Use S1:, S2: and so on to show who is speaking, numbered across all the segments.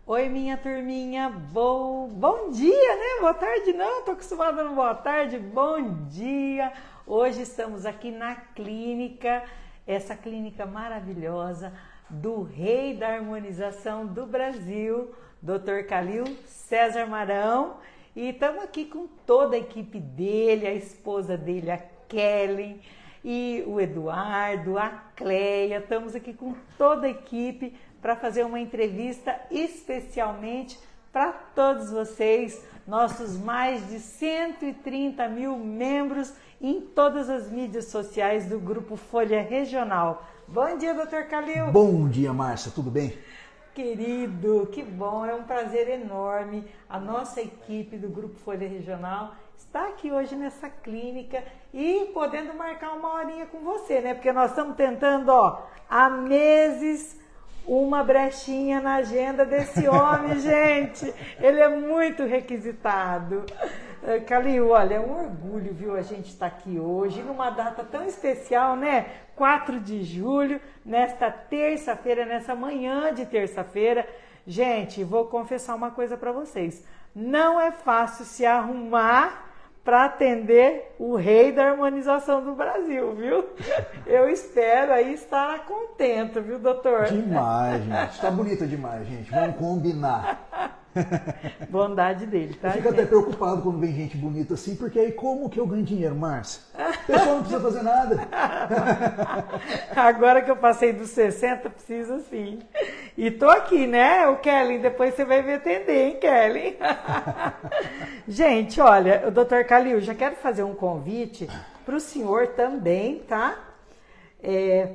S1: Oi, minha turminha, bom dia, né? Boa tarde não, tô acostumada no boa tarde, bom dia. Hoje estamos aqui na clínica, essa clínica maravilhosa do rei da harmonização do Brasil, Dr. Calil César Marão. E estamos aqui com toda a equipe dele, a esposa dele, a Kellen, e o Eduardo, a Cleia. Estamos aqui com toda a equipe para fazer uma entrevista especialmente para todos vocês, nossos mais de 130 mil membros em todas as mídias sociais do Grupo Folha Regional. Bom dia, Dr. Calil.
S2: Bom dia, Márcia, tudo bem?
S1: Querido, que bom, é um prazer enorme. A nossa equipe do Grupo Folha Regional está aqui hoje nessa clínica e podendo marcar uma horinha com você, né? Porque nós estamos tentando, há meses, uma brechinha na agenda desse homem, gente. Ele é muito requisitado. Calil, olha, é um orgulho, viu, a gente estar aqui hoje, numa data tão especial, né? 4 de julho, nesta terça-feira, nessa manhã de terça-feira. Gente, vou confessar uma coisa para vocês. Não é fácil se arrumar para atender o rei da harmonização do Brasil, viu? Eu espero aí estar contento, viu, doutor?
S2: Demais, gente. Está bonita demais, gente. Vamos combinar.
S1: Bondade dele, tá?
S2: Eu fico até preocupado quando vem gente bonita assim, porque aí como que eu ganho dinheiro, Márcia? A pessoa não precisa fazer nada.
S1: Agora que eu passei dos 60, precisa sim. E tô aqui, né, o Kellen? Depois você vai me atender, hein, Kellen? Gente, olha, o Dr. Calil, já quero fazer um convite para o senhor também, tá?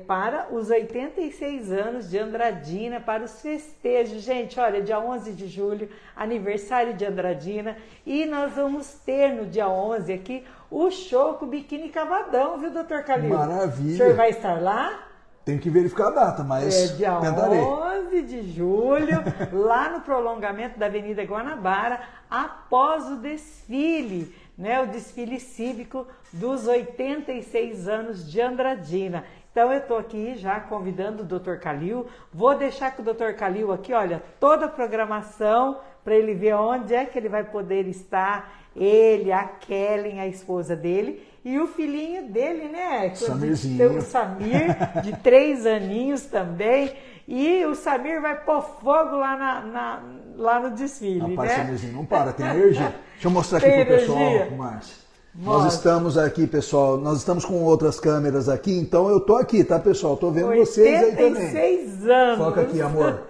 S1: Para os 86 anos de Andradina, para os festejos. Gente, olha, dia 11 de julho, aniversário de Andradina, e nós vamos ter no dia 11 aqui o show com o Biquíni Cavadão, viu, Dr. Calil?
S2: Maravilha!
S1: O senhor vai estar lá?
S2: Tenho que verificar a data, mas
S1: dia
S2: tentarei.
S1: 11 de julho, lá no prolongamento da Avenida Guanabara, após o desfile, né, o desfile cívico dos 86 anos de Andradina. Então eu estou aqui já convidando o Dr. Calil, vou deixar com o Dr. Calil aqui, olha, toda a programação para ele ver onde é que ele vai poder estar, ele, a Kellen, a esposa dele, e o filhinho dele, né?
S2: Samirzinho.
S1: O Samir, de 3 aninhos também. E o Samir vai pôr fogo lá, lá no desfile,
S2: Rapaz,
S1: né?
S2: Samirzinho, não para, tem energia. Deixa eu mostrar aqui
S1: Tem
S2: pro pessoal,
S1: energia?
S2: Márcia.
S1: Mostra.
S2: Nós estamos aqui, pessoal, nós estamos com outras câmeras aqui, então eu tô aqui, tá, pessoal? Tô vendo vocês aí também.
S1: 86 anos.
S2: Foca aqui, amor.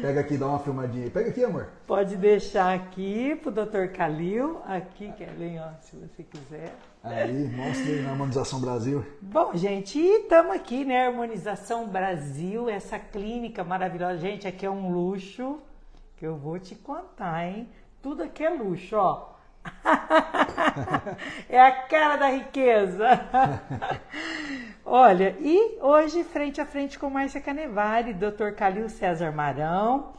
S2: Pega aqui, dá uma filmadinha aí. Pega aqui, amor.
S1: Pode deixar aqui pro Dr. Calil, aqui, Kellen, ó, se você quiser.
S2: Aí, mostra aí na Harmonização Brasil.
S1: Bom, gente, estamos aqui, né, Harmonização Brasil, essa clínica maravilhosa. Gente, aqui é um luxo, que eu vou te contar, hein? Tudo aqui é luxo, ó. É a cara da riqueza. Olha, e hoje, frente a frente com Márcia Canevari, Dr. Calil César Marão,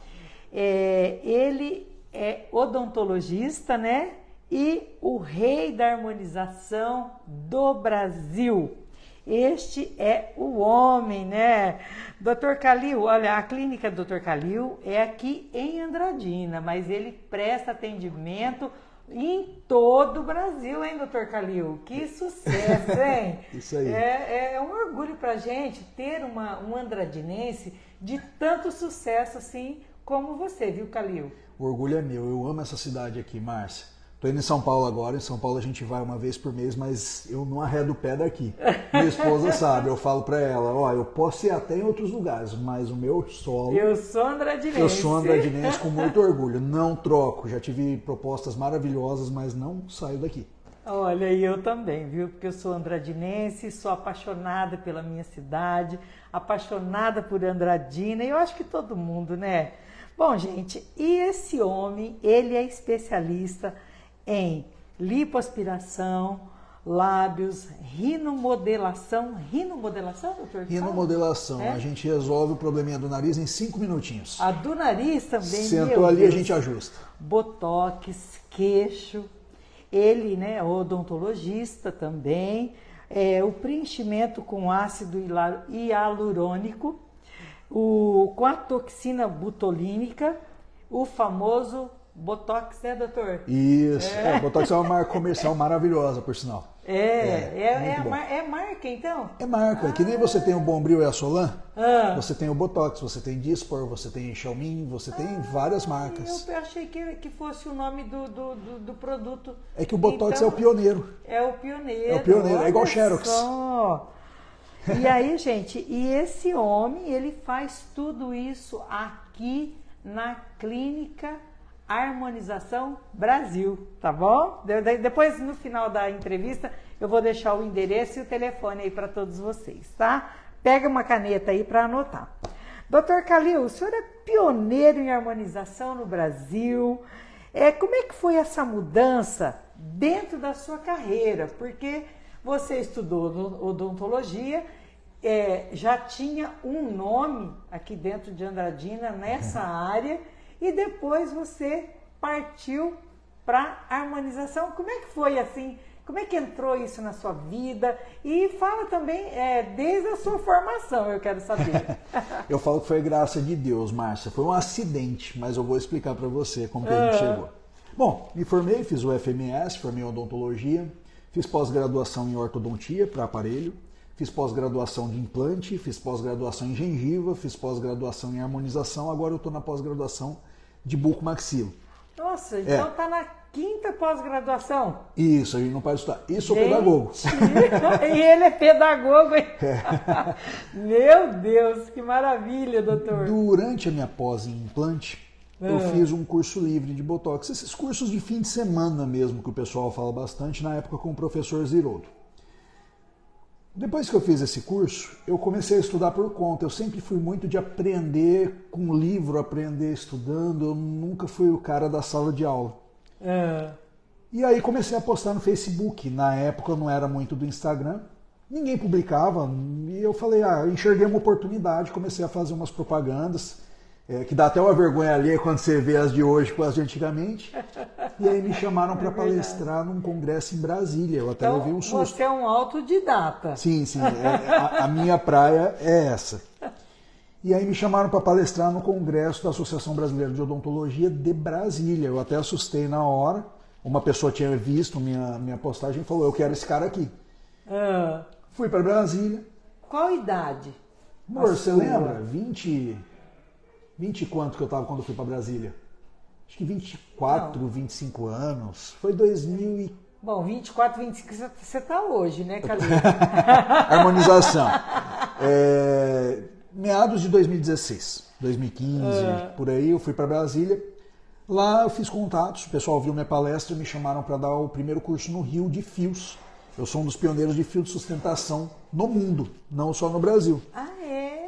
S1: ele é odontologista, né? E o rei da harmonização do Brasil. Este é o homem, né? Dr. Calil, olha, a clínica do Dr. Calil é aqui em Andradina, mas ele presta atendimento em todo o Brasil, hein, Dr. Calil? Que sucesso, hein?
S2: Isso aí.
S1: É um orgulho pra gente ter um andradinense de tanto sucesso assim como você, viu, Calil?
S2: O orgulho é meu, eu amo essa cidade aqui, Márcia. Tô indo em São Paulo agora, em São Paulo a gente vai uma vez por mês, mas eu não arredo o pé daqui. Minha esposa sabe, eu falo pra ela, ó, eu posso ir até em outros lugares, mas o meu solo...
S1: Eu sou andradinense.
S2: Eu sou andradinense com muito orgulho, não troco. Já tive propostas maravilhosas, mas não saio daqui.
S1: Olha, e eu também, viu? Porque eu sou andradinense, sou apaixonada pela minha cidade, apaixonada por Andradina, e eu acho que todo mundo, né? Bom, gente, e esse homem, ele é especialista em lipoaspiração, lábios, rinomodelação, doutor?
S2: Rinomodelação, a gente resolve o probleminha do nariz em 5 minutinhos.
S1: A do nariz também,
S2: sentou ali, Deus. A gente ajusta.
S1: Botox, queixo, ele, né, é odontologista também, o preenchimento com ácido hialurônico, com a toxina botulínica, o famoso Botox, né, doutor?
S2: Isso, Botox é uma marca comercial maravilhosa, por sinal.
S1: É marca, então?
S2: É marca, que nem você tem o Bombril e a Solan, você tem o Botox, você tem Dyspor, você tem Xiaomi, você tem várias marcas.
S1: Eu achei que fosse o nome do produto.
S2: É que o Botox
S1: então,
S2: é o pioneiro.
S1: É o pioneiro.
S2: É o pioneiro, é igual o Xerox.
S1: Só. E aí, gente, esse homem, ele faz tudo isso aqui na Clínica Harmonização Brasil, tá bom? Depois, no final da entrevista, eu vou deixar o endereço e o telefone aí para todos vocês, tá? Pega uma caneta aí para anotar. Dr. Calil, o senhor é pioneiro em harmonização no Brasil. Como é que foi essa mudança dentro da sua carreira? Porque você estudou odontologia, já tinha um nome aqui dentro de Andradina nessa área, e depois você partiu para harmonização. Como é que foi assim? Como é que entrou isso na sua vida? E fala também desde a sua formação, eu quero saber.
S2: Eu falo que foi graça de Deus, Márcia. Foi um acidente, mas eu vou explicar para você como que a gente chegou. Bom, me formei, fiz o FMS, formei em odontologia, fiz pós-graduação em ortodontia para aparelho, fiz pós-graduação de implante, fiz pós-graduação em gengiva, fiz pós-graduação em harmonização, agora eu estou na pós-graduação de bucomaxilo.
S1: Nossa, então tá na 5ª pós-graduação.
S2: Isso, a gente não pode estudar. E sou pedagogo.
S1: E ele é pedagogo, hein? Meu Deus, que maravilha, doutor.
S2: Durante a minha pós em implante, eu fiz um curso livre de Botox. Esses cursos de fim de semana mesmo, que o pessoal fala bastante, na época com o professor Ziroldo. Depois que eu fiz esse curso, eu comecei a estudar por conta. Eu sempre fui muito de aprender com livro, aprender estudando. Eu nunca fui o cara da sala de aula. E aí comecei a postar no Facebook. Na época eu não era muito do Instagram. Ninguém publicava. E eu falei, eu enxerguei uma oportunidade. Comecei a fazer umas propagandas. Que dá até uma vergonha ali quando você vê as de hoje com as de antigamente. E aí me chamaram para palestrar num congresso em Brasília. Eu até levei um susto.
S1: Você é um autodidata.
S2: Sim. A minha praia é essa. E aí me chamaram para palestrar no congresso da Associação Brasileira de Odontologia de Brasília. Eu até assustei na hora. Uma pessoa tinha visto minha postagem e falou, eu quero esse cara aqui. Fui para Brasília.
S1: Qual idade?
S2: Amor, você lembra? 20 e quanto que eu estava quando eu fui para Brasília? Acho que 24, 25 anos. Foi 2000 e...
S1: Bom, 24, 25 você está hoje, né, Calil?
S2: Harmonização. Meados de 2016, 2015, por aí, eu fui para Brasília. Lá eu fiz contatos, o pessoal viu minha palestra e me chamaram para dar o primeiro curso no Rio de fios. Eu sou um dos pioneiros de fio de sustentação no mundo, não só no Brasil.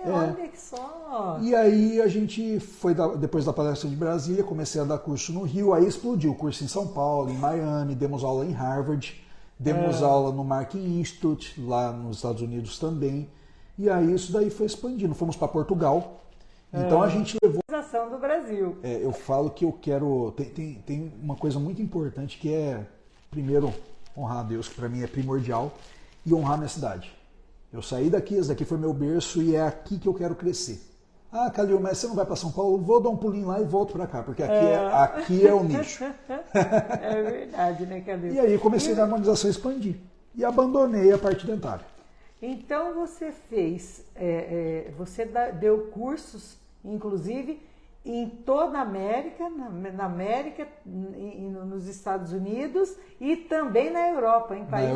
S1: Olha que só.
S2: E aí a gente foi, depois da palestra de Brasília, comecei a dar curso no Rio, aí explodiu o curso em São Paulo, em Miami, demos aula em Harvard, demos aula no Marketing Institute, lá nos Estados Unidos também. E aí isso daí foi expandindo. Fomos para Portugal. Então a gente levou...
S1: A do Brasil.
S2: Eu falo que eu quero... Tem uma coisa muito importante que é, primeiro, honrar a Deus, que para mim é primordial, e honrar minha cidade. Eu saí daqui, esse daqui foi meu berço e é aqui que eu quero crescer. Calil, mas você não vai para São Paulo? Vou dar um pulinho lá e volto para cá, porque aqui é o nicho.
S1: É verdade, né, Calil?
S2: E aí comecei a harmonização expandir. E abandonei a parte dentária.
S1: Então você fez, você deu cursos, inclusive, em toda a América, na América, nos Estados Unidos e também na Europa, em países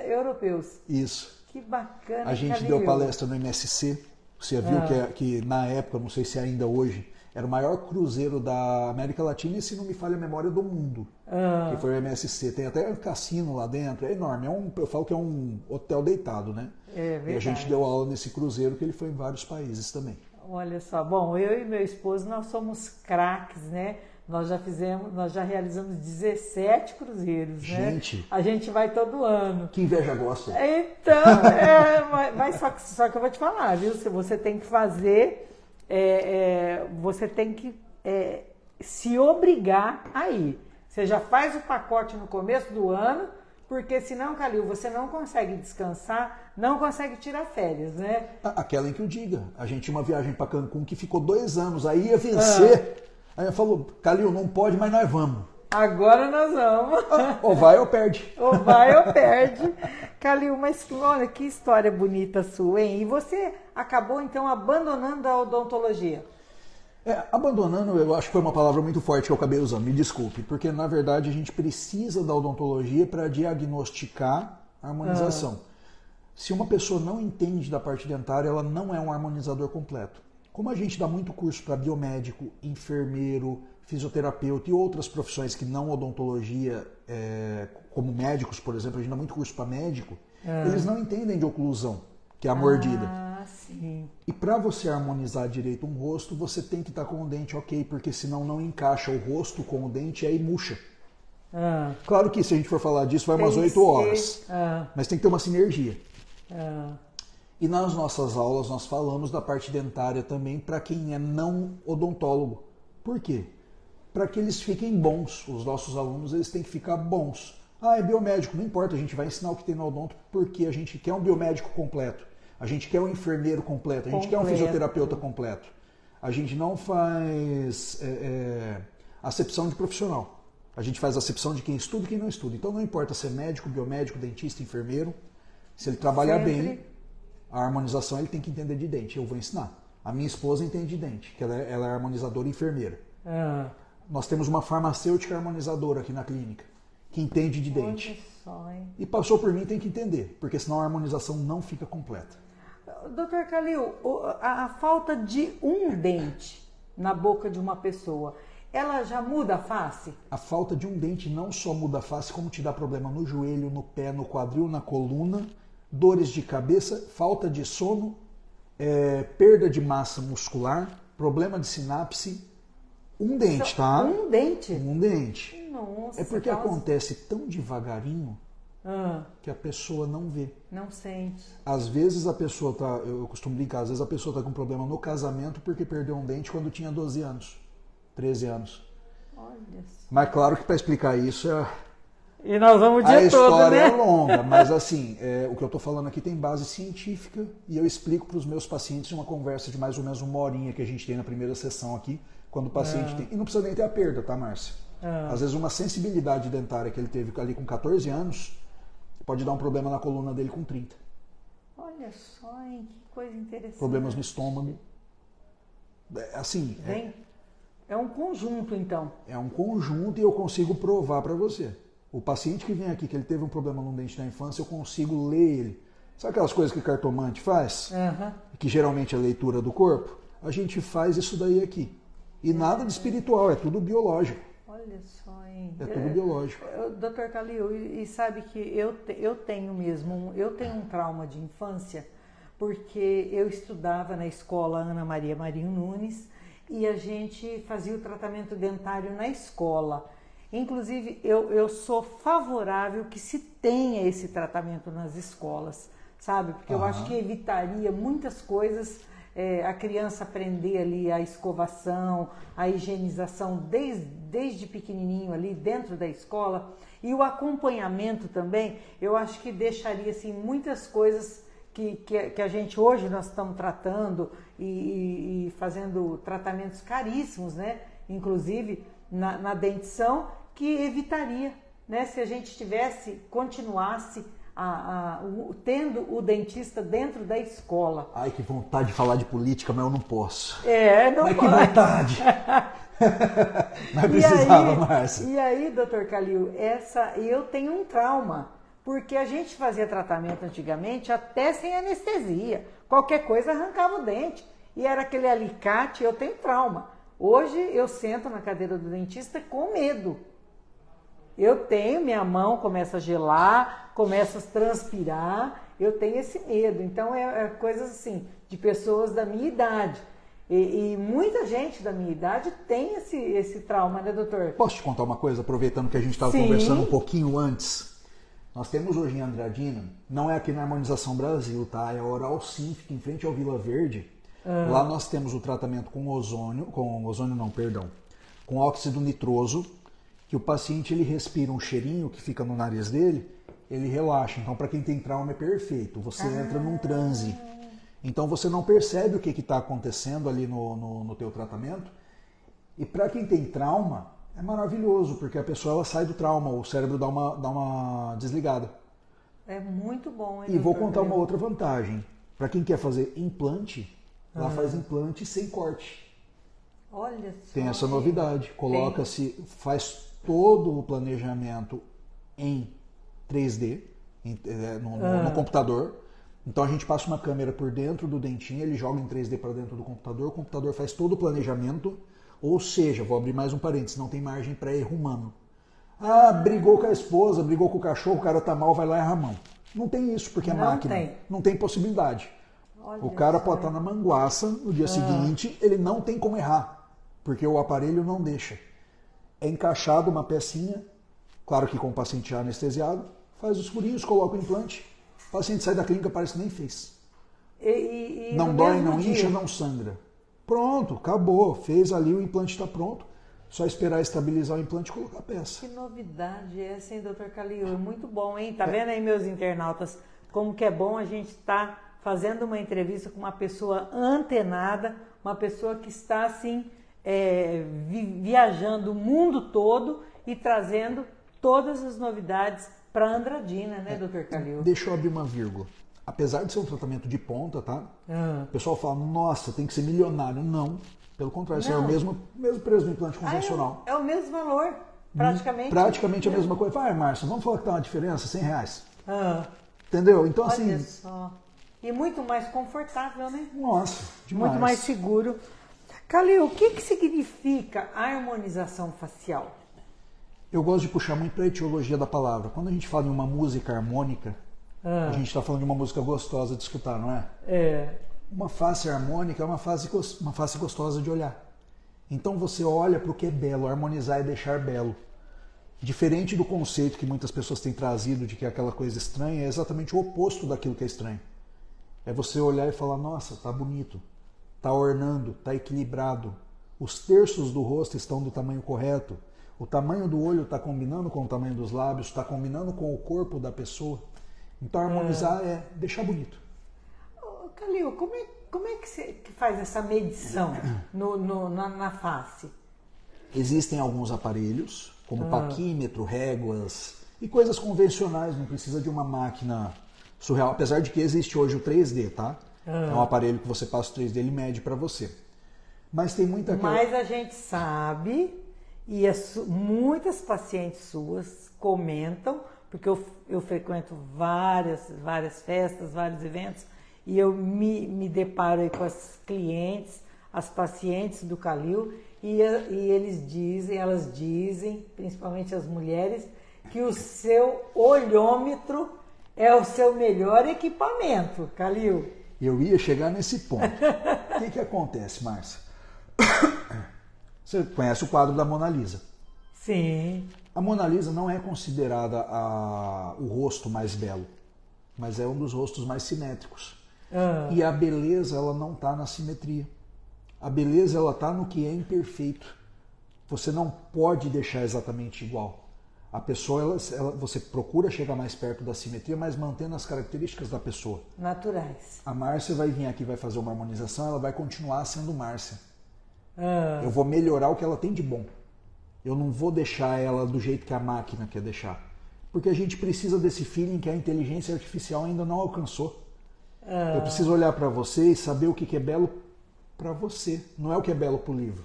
S1: europeus.
S2: Isso.
S1: Que bacana.
S2: A gente deu palestra no MSC. Você viu que na época, não sei se ainda hoje, era o maior cruzeiro da América Latina e, se não me falha a memória, do mundo. Que foi o MSC. Tem até um cassino lá dentro, é enorme. Eu falo que é um hotel deitado, né?
S1: É verdade.
S2: E a gente deu aula nesse cruzeiro, que ele foi em vários países também.
S1: Olha só, bom, eu e meu esposo, nós somos craques, né? Nós já realizamos 17 cruzeiros, né?
S2: Gente!
S1: A gente vai todo ano.
S2: Que inveja gosta.
S1: Então, mas só que eu vou te falar, viu? Se você tem que fazer, você tem que se obrigar a ir. Você já faz o pacote no começo do ano, porque senão, Calil, você não consegue descansar, não consegue tirar férias, né?
S2: Aquela em que eu diga. A gente tinha uma viagem para Cancún que ficou 2 anos, aí ia vencer. Aí eu falou, Calil, não pode, mas nós vamos.
S1: Agora nós vamos.
S2: Ou vai ou perde.
S1: Ou vai ou perde. Calil, mas olha que história bonita sua, hein? E você acabou então abandonando a odontologia?
S2: Abandonando, eu acho que foi uma palavra muito forte que eu acabei usando, me desculpe, porque na verdade a gente precisa da odontologia para diagnosticar a harmonização. Se uma pessoa não entende da parte dentária, ela não é um harmonizador completo. Como a gente dá muito curso para biomédico, enfermeiro, fisioterapeuta e outras profissões que não odontologia, como médicos, por exemplo, a gente dá muito curso para médico, eles não entendem de oclusão, que é a mordida.
S1: Sim.
S2: E para você harmonizar direito um rosto, você tem que estar com o dente ok, porque senão não encaixa o rosto com o dente e aí murcha. Claro que se a gente for falar disso vai umas 8 horas, mas tem que ter uma sinergia. E nas nossas aulas nós falamos da parte dentária também para quem é não odontólogo. Por quê? Para que eles fiquem bons. Os nossos alunos eles têm que ficar bons. É biomédico, não importa, a gente vai ensinar o que tem no odonto porque a gente quer um biomédico completo. A gente quer um enfermeiro completo, a gente quer um fisioterapeuta completo. A gente não faz acepção de profissional. A gente faz acepção de quem estuda e quem não estuda. Então não importa se é médico, biomédico, dentista, enfermeiro. Se ele trabalhar bem, a harmonização ele tem que entender de dente. Eu vou ensinar. A minha esposa entende de dente, que ela é harmonizadora e enfermeira. Nós temos uma farmacêutica harmonizadora aqui na clínica, que entende de dente. E passou por mim, tem que entender, porque senão a harmonização não fica completa.
S1: Doutor Calil, a falta de um dente na boca de uma pessoa, ela já muda a face?
S2: A falta de um dente não só muda a face, como te dá problema no joelho, no pé, no quadril, na coluna, dores de cabeça, falta de sono, perda de massa muscular, problema de sinapse. Um dente, tá?
S1: Um dente?
S2: Um dente.
S1: Nossa,
S2: porque acontece tão devagarinho que a pessoa não vê.
S1: Não sente.
S2: Às vezes a pessoa tá, eu costumo brincar, às vezes a pessoa tá com problema no casamento porque perdeu um dente quando tinha 12 anos, 13 anos.
S1: Olha só.
S2: Mas claro que para explicar isso
S1: e nós vamos o dia todo, né?
S2: A história é longa, mas assim, o que eu tô falando aqui tem base científica e eu explico para os meus pacientes em uma conversa de mais ou menos 1 horinha que a gente tem na primeira sessão aqui, quando o paciente tem... E não precisa nem ter a perda, tá, Márcia? Às vezes uma sensibilidade dentária que ele teve ali com 14 anos pode dar um problema na coluna dele com 30.
S1: Olha só, hein? Que coisa interessante.
S2: Problemas no estômago. Assim...
S1: É um conjunto, então.
S2: É um conjunto e eu consigo provar para você. O paciente que vem aqui, que ele teve um problema no dente na infância, eu consigo ler ele. Sabe aquelas coisas que o cartomante faz? Que geralmente é a leitura do corpo? A gente faz isso daí aqui. E nada de espiritual, é tudo biológico.
S1: Olha só, hein?
S2: É tudo biológico.
S1: Doutor Calil, e sabe que eu tenho um trauma de infância, porque eu estudava na escola Ana Maria Marinho Nunes e a gente fazia o tratamento dentário na escola. Inclusive, eu sou favorável que se tenha esse tratamento nas escolas, sabe? Porque eu acho que evitaria muitas coisas, a criança aprender ali a escovação, a higienização desde pequenininho ali dentro da escola e o acompanhamento também, eu acho que deixaria assim, muitas coisas que a gente hoje nós estamos tratando e fazendo tratamentos caríssimos, né? Inclusive na dentição, que evitaria, né? Se a gente continuasse tendo o dentista dentro da escola.
S2: Ai, que vontade de falar de política, mas eu não posso.
S1: Não
S2: mas pode. Que vontade! Mas precisava, Márcia.
S1: E aí, doutor Calil, eu tenho um trauma, porque a gente fazia tratamento antigamente até sem anestesia. Qualquer coisa arrancava o dente. E era aquele alicate, eu tenho trauma. Hoje eu sento na cadeira do dentista com medo. Minha mão começa a gelar, começa a transpirar, eu tenho esse medo. Então é coisas assim, de pessoas da minha idade. E muita gente da minha idade tem esse trauma, né, doutor?
S2: Posso te contar uma coisa, aproveitando que a gente estava conversando um pouquinho antes? Nós temos hoje em Andradina, não é aqui na Harmonização Brasil, tá? É a Oral Sim, fica em frente ao Vila Verde. Lá nós temos o tratamento com óxido nitroso, que o paciente ele respira um cheirinho que fica no nariz dele ele relaxa. Então, para quem tem trauma é perfeito. Você entra num transe. Então, você não percebe o que está acontecendo ali no teu tratamento. E para quem tem trauma, é maravilhoso, porque a pessoa ela sai do trauma, o cérebro dá uma desligada.
S1: É muito bom, hein,
S2: E vou
S1: doutor
S2: contar uma
S1: Calil?
S2: outra vantagem. Para quem quer fazer implante, lá faz implante sem corte.
S1: Olha só.
S2: Tem essa novidade. Coloca-se, faz todo o planejamento em 3D, no computador. Então a gente passa uma câmera por dentro do dentinho, ele joga em 3D para dentro do computador, o computador faz todo o planejamento, ou seja, vou abrir mais um parênteses, não tem margem para erro humano. Ah, brigou com a esposa, brigou com o cachorro, o cara tá mal, vai lá e erra a mão. Não tem isso, porque é
S1: Não
S2: máquina.
S1: tem.
S2: Não tem possibilidade.
S1: Olha
S2: O cara
S1: só.
S2: pode estar na manguaça no dia seguinte, ele não tem como errar, porque o aparelho não deixa. É encaixado uma pecinha, claro que com o paciente já anestesiado, faz os furinhos, coloca o implante, o paciente sai da clínica, parece que nem fez.
S1: E
S2: Não
S1: no
S2: dói,
S1: mesmo
S2: não
S1: dia?
S2: incha, não sangra. Pronto, acabou. Fez ali, o implante está pronto. Só esperar estabilizar o implante e colocar a peça.
S1: Que novidade é essa, hein, doutor Calil? É muito bom, hein? Tá vendo aí, meus internautas, como que é bom a gente estar fazendo uma entrevista com uma pessoa antenada, uma pessoa que está, assim, viajando o mundo todo e trazendo todas as novidades para Andradina, né, doutor Calil?
S2: Deixa eu abrir uma vírgula. Apesar de ser um tratamento de ponta, tá? O pessoal fala, nossa, tem que ser milionário. Não, pelo contrário, isso é o
S1: Não.
S2: mesmo preço do implante convencional.
S1: É o mesmo valor, praticamente.
S2: Praticamente a mesma coisa. Vai, Márcio, vamos falar que tá uma diferença, R$100.
S1: Ah,
S2: Entendeu? Então,
S1: olha
S2: assim,
S1: só. E muito mais confortável, né?
S2: nossa, demais.
S1: Muito mais seguro. Calil, o que significa harmonização facial?
S2: Eu gosto de puxar muito para a etiologia da palavra. Quando a gente fala em uma música harmônica, a gente está falando de uma música gostosa de escutar, não é?
S1: É.
S2: Uma face harmônica é uma face gostosa de olhar. Então você olha para o que é belo, harmonizar é deixar belo. Diferente do conceito que muitas pessoas têm trazido de que é aquela coisa estranha, é exatamente o oposto daquilo que é estranho. É você olhar e falar, nossa, tá bonito, tá ornando, tá equilibrado, os terços do rosto estão do tamanho correto, o tamanho do olho está combinando com o tamanho dos lábios, está combinando com o corpo da pessoa. Então harmonizar é deixar bonito.
S1: Ô, Calil, como é que você faz essa medição na face?
S2: Existem alguns aparelhos, como paquímetro, réguas e coisas convencionais, não precisa de uma máquina surreal, apesar de que existe hoje o 3D, tá? É um aparelho que você passa o 3D, ele mede para você. Mas tem muita coisa.
S1: Mas a gente sabe, e muitas pacientes suas comentam, porque eu frequento várias festas, vários eventos, e eu me deparo aí com as clientes, as pacientes do Calil, e elas dizem, principalmente as mulheres, que o seu olhômetro é o seu melhor equipamento, Calil.
S2: Eu ia chegar nesse ponto. O que acontece, Márcia? Você conhece o quadro da Mona Lisa.
S1: Sim.
S2: A Mona Lisa não é considerada o rosto mais belo, mas é um dos rostos mais simétricos. E a beleza, ela não está na simetria. A beleza, ela está no que é imperfeito. Você não pode deixar exatamente igual. A pessoa, você procura chegar mais perto da simetria, mas mantendo as características da pessoa.
S1: Naturais.
S2: A Márcia vai vir aqui, vai fazer uma harmonização, ela vai continuar sendo Márcia. Eu vou melhorar o que ela tem de bom. Eu não vou deixar ela do jeito que a máquina quer deixar. Porque a gente precisa desse feeling que a inteligência artificial ainda não alcançou. Eu preciso olhar para você e saber o que é belo para você. Não é o que é belo para o livro.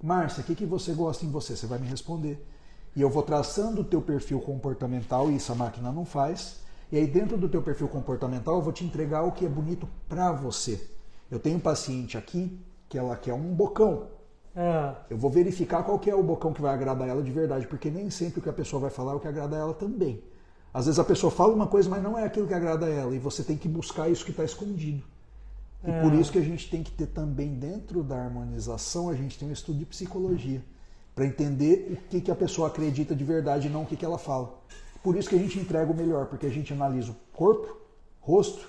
S2: Márcia, o que você gosta em você? Você vai me responder. E eu vou traçando o teu perfil comportamental, e isso a máquina não faz. E aí dentro do teu perfil comportamental eu vou te entregar o que é bonito para você. Eu tenho um paciente aqui que ela quer um bocão. Eu vou verificar qual que é o bocão que vai agradar ela de verdade, porque nem sempre o que a pessoa vai falar é o que agrada ela também. Às vezes a pessoa fala uma coisa, mas não é aquilo que agrada ela, e você tem que buscar isso que está escondido. E por isso que a gente tem que ter também dentro da harmonização, a gente tem um estudo de psicologia, para entender o que a pessoa acredita de verdade e não o que ela fala. Por isso que a gente entrega o melhor, porque a gente analisa o corpo, rosto,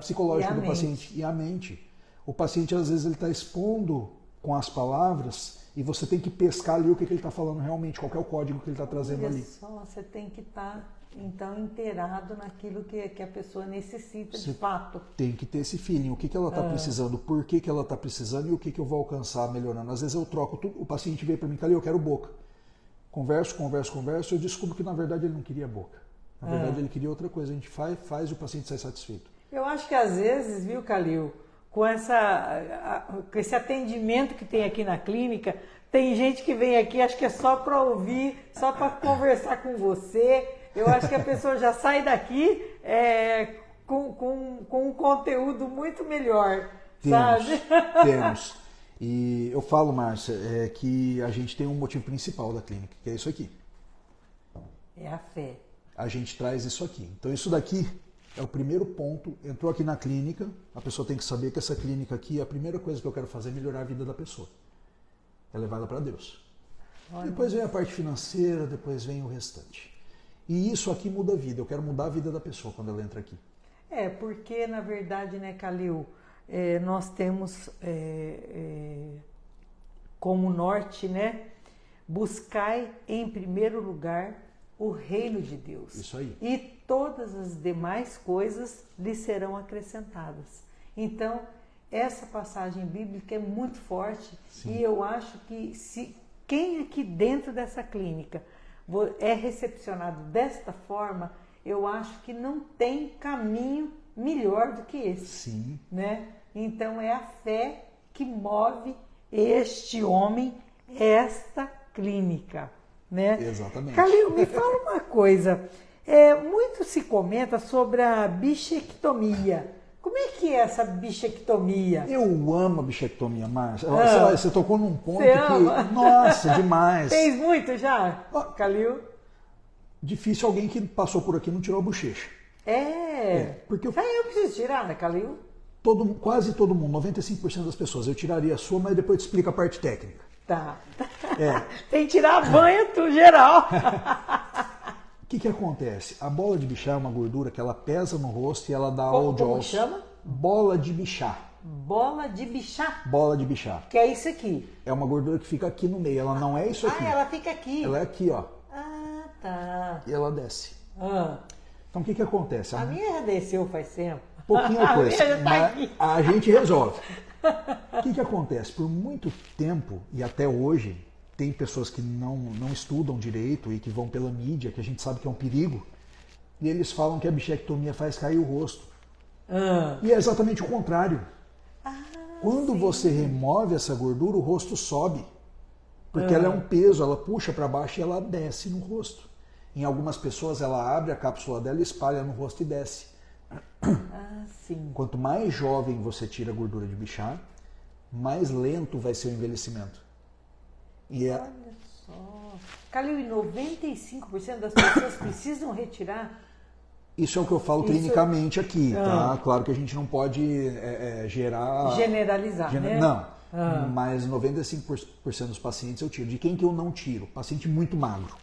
S2: psicológico do paciente e a mente. O paciente, às vezes, ele está expondo com as palavras e você tem que pescar ali o que ele está falando realmente, qual que é o código que ele está trazendo
S1: Olha
S2: ali.
S1: só, você tem que estar, então, inteirado naquilo que a pessoa necessita
S2: Você
S1: de fato.
S2: tem que ter esse feeling, o que ela está precisando, por que ela está precisando e o que eu vou alcançar melhorando. Às vezes eu troco tudo, o paciente veio para mim, Calil, eu quero boca. Converso, eu descubro que na verdade ele não queria boca. Na verdade ele queria outra coisa, a gente faz e o paciente sai satisfeito.
S1: Eu acho que às vezes, viu, Calil, com esse atendimento que tem aqui na clínica, tem gente que vem aqui, acho que é só para ouvir, só para conversar com você. Eu acho que a pessoa já sai daqui com um conteúdo muito melhor, sabe?
S2: Temos. E eu falo, Márcia, que a gente tem um motivo principal da clínica, que é isso aqui.
S1: É a fé.
S2: A gente traz isso aqui. Então isso daqui é o primeiro ponto. Entrou aqui na clínica, a pessoa tem que saber que essa clínica aqui, a primeira coisa que eu quero fazer é melhorar a vida da pessoa. É levá-la para Deus. Olha. Depois vem a parte financeira, depois vem o restante. E isso aqui muda a vida. Eu quero mudar a vida da pessoa quando ela entra aqui.
S1: Porque na verdade, né, Calil, nós temos como norte, né, buscai em primeiro lugar o reino de Deus.
S2: Isso aí.
S1: E todas as demais coisas lhe serão acrescentadas. Então, essa passagem bíblica é muito forte. Sim. E eu acho que quem aqui dentro dessa clínica é recepcionado desta forma, eu acho que não tem caminho melhor do que esse.
S2: Sim.
S1: Né? Então, é a fé que move este homem, esta clínica. Né?
S2: Exatamente.
S1: Calil, me fala uma coisa. Muito se comenta sobre a bichectomia. Como é que é essa bichectomia?
S2: Eu amo a bichectomia, Márcia. Você tocou num ponto nossa, demais.
S1: Fez muito já, Calil?
S2: Difícil alguém que passou por aqui e não tirou a bochecha.
S1: Porque eu preciso tirar, né, Calil?
S2: Quase todo mundo, 95% das pessoas. Eu tiraria a sua, mas depois te explico a parte técnica.
S1: Tá. Tem que tirar a banha geral.
S2: O que acontece? A bola de bichar é uma gordura que ela pesa no rosto e ela dá
S1: Como chama?
S2: Bola de bichar.
S1: Bola de bichar?
S2: Bola de bichar.
S1: Que é isso aqui?
S2: É uma gordura que fica aqui no meio. Ela não é isso aqui.
S1: Ela fica aqui.
S2: Ela é aqui, ó.
S1: Tá.
S2: E ela desce. Então o que acontece?
S1: A minha já desceu faz tempo.
S2: Pouquinho coisa.
S1: A minha já tá aqui.
S2: A gente resolve. O que acontece? Por muito tempo, e até hoje, tem pessoas que não estudam direito e que vão pela mídia, que a gente sabe que é um perigo, e eles falam que a bichectomia faz cair o rosto. E é exatamente o contrário. Quando você remove essa gordura, o rosto sobe. Porque ela é um peso, ela puxa para baixo e ela desce no rosto. Em algumas pessoas, ela abre a cápsula dela, espalha no rosto e desce.
S1: Sim.
S2: Quanto mais jovem você tira a gordura de bichar, mais lento vai ser o envelhecimento.
S1: Olha só. Calil, e 95% das pessoas precisam retirar?
S2: Isso é o que eu falo clinicamente aqui, tá? Claro que a gente não pode
S1: generalizar, né?
S2: Não, mas 95% dos pacientes eu tiro. De quem que eu não tiro? Paciente muito magro.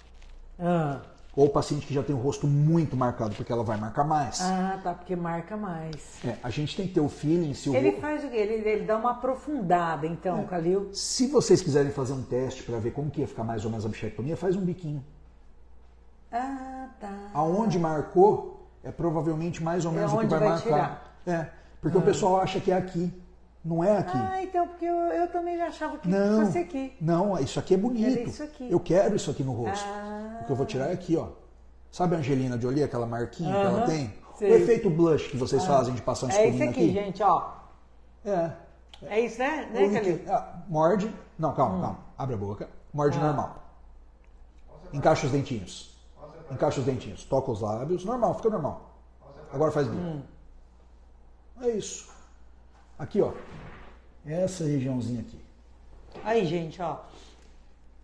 S2: Ou paciente que já tem o rosto muito marcado, porque ela vai marcar mais.
S1: Tá, porque marca mais.
S2: A gente tem que ter o feeling.
S1: Ele faz o quê? Ele dá uma aprofundada, então, Calil?
S2: Se vocês quiserem fazer um teste para ver como que ia ficar mais ou menos a bichectomia, faz um biquinho.
S1: Tá.
S2: Aonde marcou, é provavelmente mais ou menos o que vai marcar.
S1: Tirar.
S2: Porque o pessoal acha que é aqui. Não é aqui.
S1: Então, porque eu também achava que fosse aqui.
S2: Não, isso aqui é bonito.
S1: Era isso aqui.
S2: Eu quero isso aqui no rosto. O que eu vou tirar é aqui, ó. Sabe a Angelina Jolie, aquela marquinha que ela tem?
S1: Sim.
S2: O efeito blush que vocês fazem de passar um escurinho aqui.
S1: É isso aqui, gente, ó.
S2: É
S1: isso, né, Calil?
S2: Morde. Não, calma. Abre a boca. Morde normal. Encaixa os dentinhos. Toca os lábios. Normal, fica normal. Agora faz bico. É isso. Aqui, ó. Essa regiãozinha aqui.
S1: Aí, gente, ó.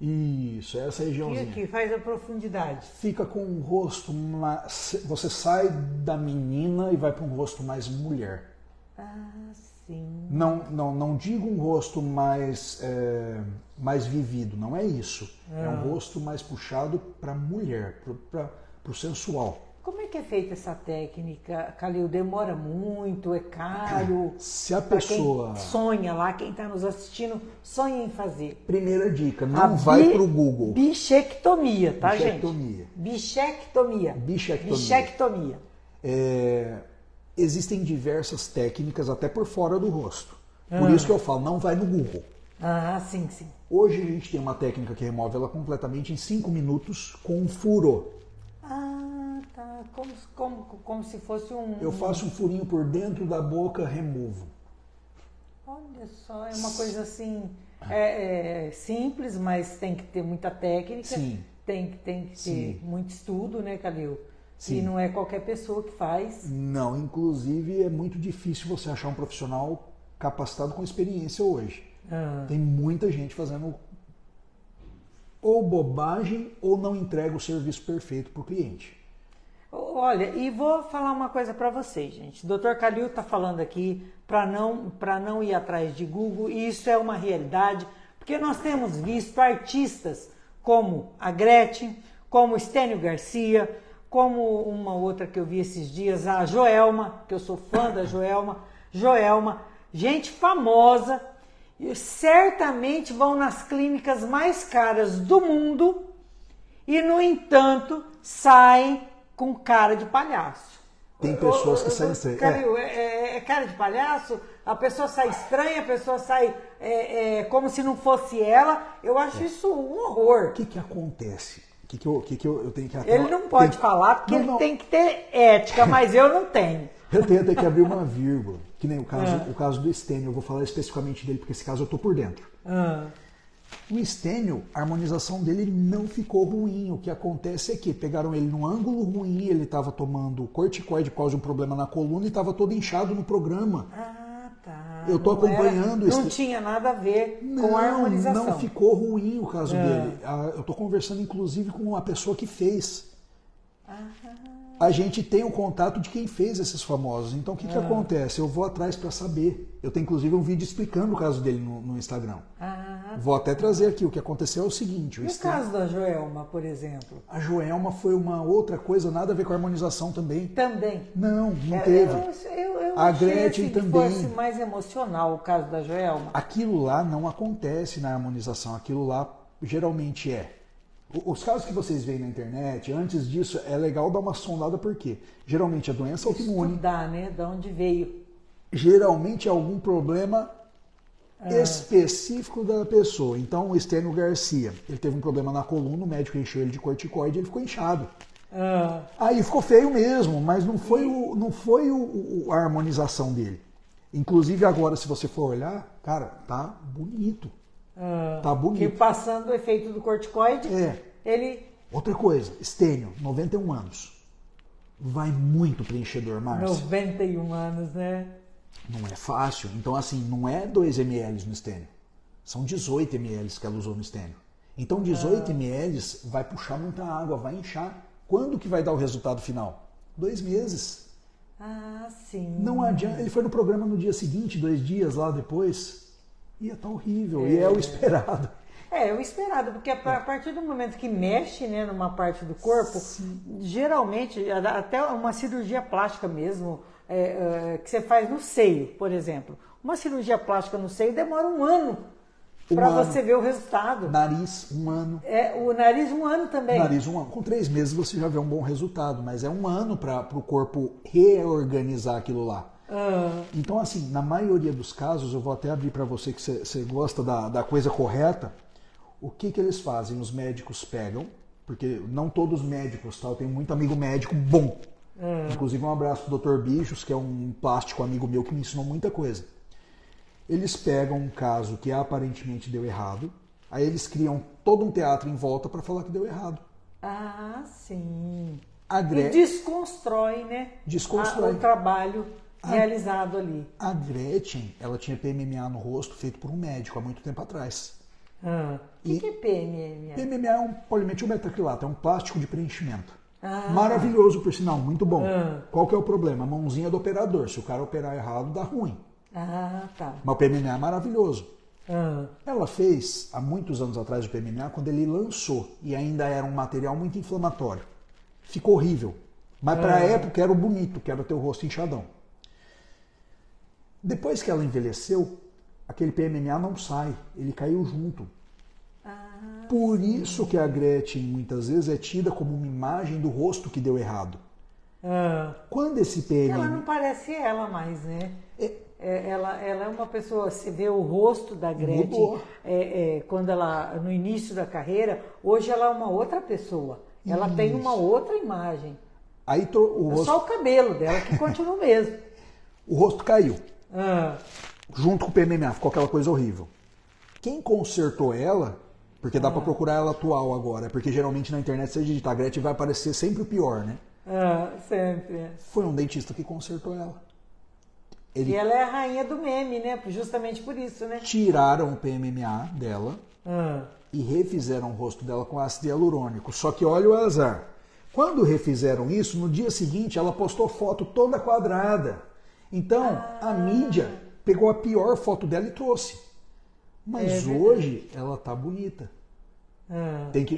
S2: Isso, essa regiãozinha.
S1: Aqui, faz a profundidade.
S2: Fica com um rosto mais... Você sai da menina e vai para um rosto mais mulher.
S1: Sim.
S2: Não digo um rosto mais vivido, não é isso. É um rosto mais puxado para mulher, para o sensual.
S1: Como é que é feita essa técnica, Calil? Demora muito? É caro?
S2: Se a
S1: Pra
S2: pessoa...
S1: quem sonha lá, quem está nos assistindo, sonha em fazer.
S2: Primeira dica, não vai pro Google.
S1: Bichectomia, tá,
S2: Bichectomia.
S1: gente? Bichectomia.
S2: Bichectomia.
S1: Bichectomia.
S2: Existem diversas técnicas até por fora do rosto. Por isso que eu falo, não vai no Google.
S1: Ah, sim, sim.
S2: Hoje a gente tem uma técnica que remove ela completamente em 5 minutos com um furo.
S1: Ah, tá. Como se fosse um...
S2: Eu faço um furinho por dentro da boca, removo.
S1: Olha só, é uma coisa assim, simples, mas tem que ter muita técnica.
S2: Sim.
S1: Tem que ter muito estudo, né, Calil?
S2: Sim.
S1: E não é qualquer pessoa que faz.
S2: Não, inclusive é muito difícil você achar um profissional capacitado com experiência hoje. Tem muita gente fazendo ou bobagem ou não entrega o serviço perfeito para o cliente.
S1: Olha, e vou falar uma coisa para vocês, gente. O Dr. Calil está falando aqui para não ir atrás de Google, e isso é uma realidade, porque nós temos visto artistas como a Gretchen, como o Stênio Garcia, como uma outra que eu vi esses dias, a Joelma, que eu sou fã da Joelma, gente famosa, e certamente vão nas clínicas mais caras do mundo e, no entanto, saem com cara de palhaço.
S2: Tem pessoas que saem estranhas.
S1: Calil, é cara de palhaço? A pessoa sai estranha, a pessoa sai como se não fosse ela. Eu acho isso um horror.
S2: O que acontece? O que eu tenho que...
S1: Ele não pode falar porque ele tem que ter ética, mas eu não tenho.
S2: Eu tenho até que abrir uma vírgula, que nem o caso do Stênio. Eu vou falar especificamente dele, porque esse caso eu tô por dentro. O Stênio, a harmonização dele não ficou ruim. O que acontece é que pegaram ele num ângulo ruim, ele estava tomando corticoide por causa de um problema na coluna e estava todo inchado no programa.
S1: Ah, tá.
S2: Eu tô acompanhando
S1: isso. Não tinha nada a ver com a harmonização.
S2: Não ficou ruim o caso dele. Eu tô conversando inclusive com a pessoa que fez. A gente tem o contato de quem fez esses famosos. Então o que acontece? Eu vou atrás para saber. Eu tenho inclusive um vídeo explicando o caso dele no Instagram. Vou até trazer aqui. O que aconteceu é o seguinte.
S1: E o caso da Joelma, por exemplo?
S2: A Joelma foi uma outra coisa, nada a ver com a harmonização também.
S1: Também?
S2: Não teve.
S1: Eu
S2: a
S1: achei
S2: Gretchen
S1: assim,
S2: também.
S1: Que fosse mais emocional o caso da Joelma.
S2: Aquilo lá não acontece na harmonização. Aquilo lá geralmente é. Os casos que vocês veem na internet, antes disso, é legal dar uma sondada, porque geralmente a doença autoimune...
S1: Estudar, né? De onde veio.
S2: Geralmente é algum problema específico da pessoa. Então, o Stênio Garcia, ele teve um problema na coluna, o médico encheu ele de corticoide e ele ficou inchado. Aí ficou feio mesmo, mas não foi a harmonização dele. Inclusive agora, se você for olhar, cara, tá bonito. Tá bonito.
S1: Que passando o efeito do corticoide, ele...
S2: Outra coisa, Stênio, 91 anos. Vai muito preenchedor, Márcia.
S1: 91 anos, né?
S2: Não é fácil. Então, assim, não é 2 ml no Stênio. São 18 ml que ela usou no Stênio. Então, 18 ml vai puxar muita água, vai inchar. Quando que vai dar o resultado final? 2 meses.
S1: Sim.
S2: Não adianta. Ele foi no programa no dia seguinte, 2 dias lá depois. Ia estar horrível, e é o esperado.
S1: É o esperado, porque a partir do momento que mexe, né, numa parte do corpo, geralmente, até uma cirurgia plástica mesmo, que você faz no seio, por exemplo. Uma cirurgia plástica no seio demora 1 ano para você ver o resultado.
S2: Nariz, 1 ano.
S1: O nariz, 1 ano também.
S2: Nariz, 1 ano. Com 3 meses você já vê um bom resultado, mas é 1 ano para o corpo reorganizar aquilo lá. Então, assim, na maioria dos casos, eu vou até abrir para você que você gosta da coisa correta, o que eles fazem? Os médicos pegam, porque não todos os médicos, tá? Eu tenho muito amigo médico bom. Inclusive um abraço pro Dr. Bichos, que é um plástico amigo meu que me ensinou muita coisa. Eles pegam um caso que aparentemente deu errado, aí eles criam todo um teatro em volta para falar que deu errado.
S1: Sim.
S2: E
S1: desconstrói, né?
S2: Desconstrói.
S1: O trabalho realizado ali.
S2: A Gretchen, ela tinha PMMA no rosto feito por um médico há muito tempo atrás.
S1: O que é PMMA?
S2: PMMA é um polimetilmetacrilato, é um plástico de preenchimento. Maravilhoso, por sinal, muito bom. Qual que é o problema? A mãozinha do operador. Se o cara operar errado, dá ruim.
S1: Tá.
S2: Mas o PMMA é maravilhoso. Ela fez, há muitos anos atrás, o PMMA, quando ele lançou, e ainda era um material muito inflamatório. Ficou horrível. Mas para a época era o bonito, que era ter o rosto inchadão. Depois que ela envelheceu, aquele PMMA não sai, ele caiu junto. Por isso que a Gretchen muitas vezes é tida como uma imagem do rosto que deu errado. Quando esse PMMA...
S1: Ela não parece ela mais, né? Ela é uma pessoa, você vê o rosto da Gretchen, quando ela, no início da carreira, hoje ela é uma outra pessoa. Ela tem uma outra imagem.
S2: Aí o rosto...
S1: Só o cabelo dela que continua o mesmo.
S2: O rosto caiu. Junto com o PMMA, ficou aquela coisa horrível. Quem consertou ela, porque dá pra procurar ela atual agora, porque geralmente na internet, se você digitar Gretchen, vai aparecer sempre o pior, né?
S1: Sempre.
S2: Foi um dentista que consertou ela.
S1: E ela é a rainha do meme, né? Justamente por isso, né?
S2: Tiraram o PMMA dela e refizeram o rosto dela com ácido hialurônico. Só que olha o azar. Quando refizeram isso, no dia seguinte ela postou foto toda quadrada. Então a mídia pegou a pior foto dela e trouxe. Mas hoje ela tá bonita.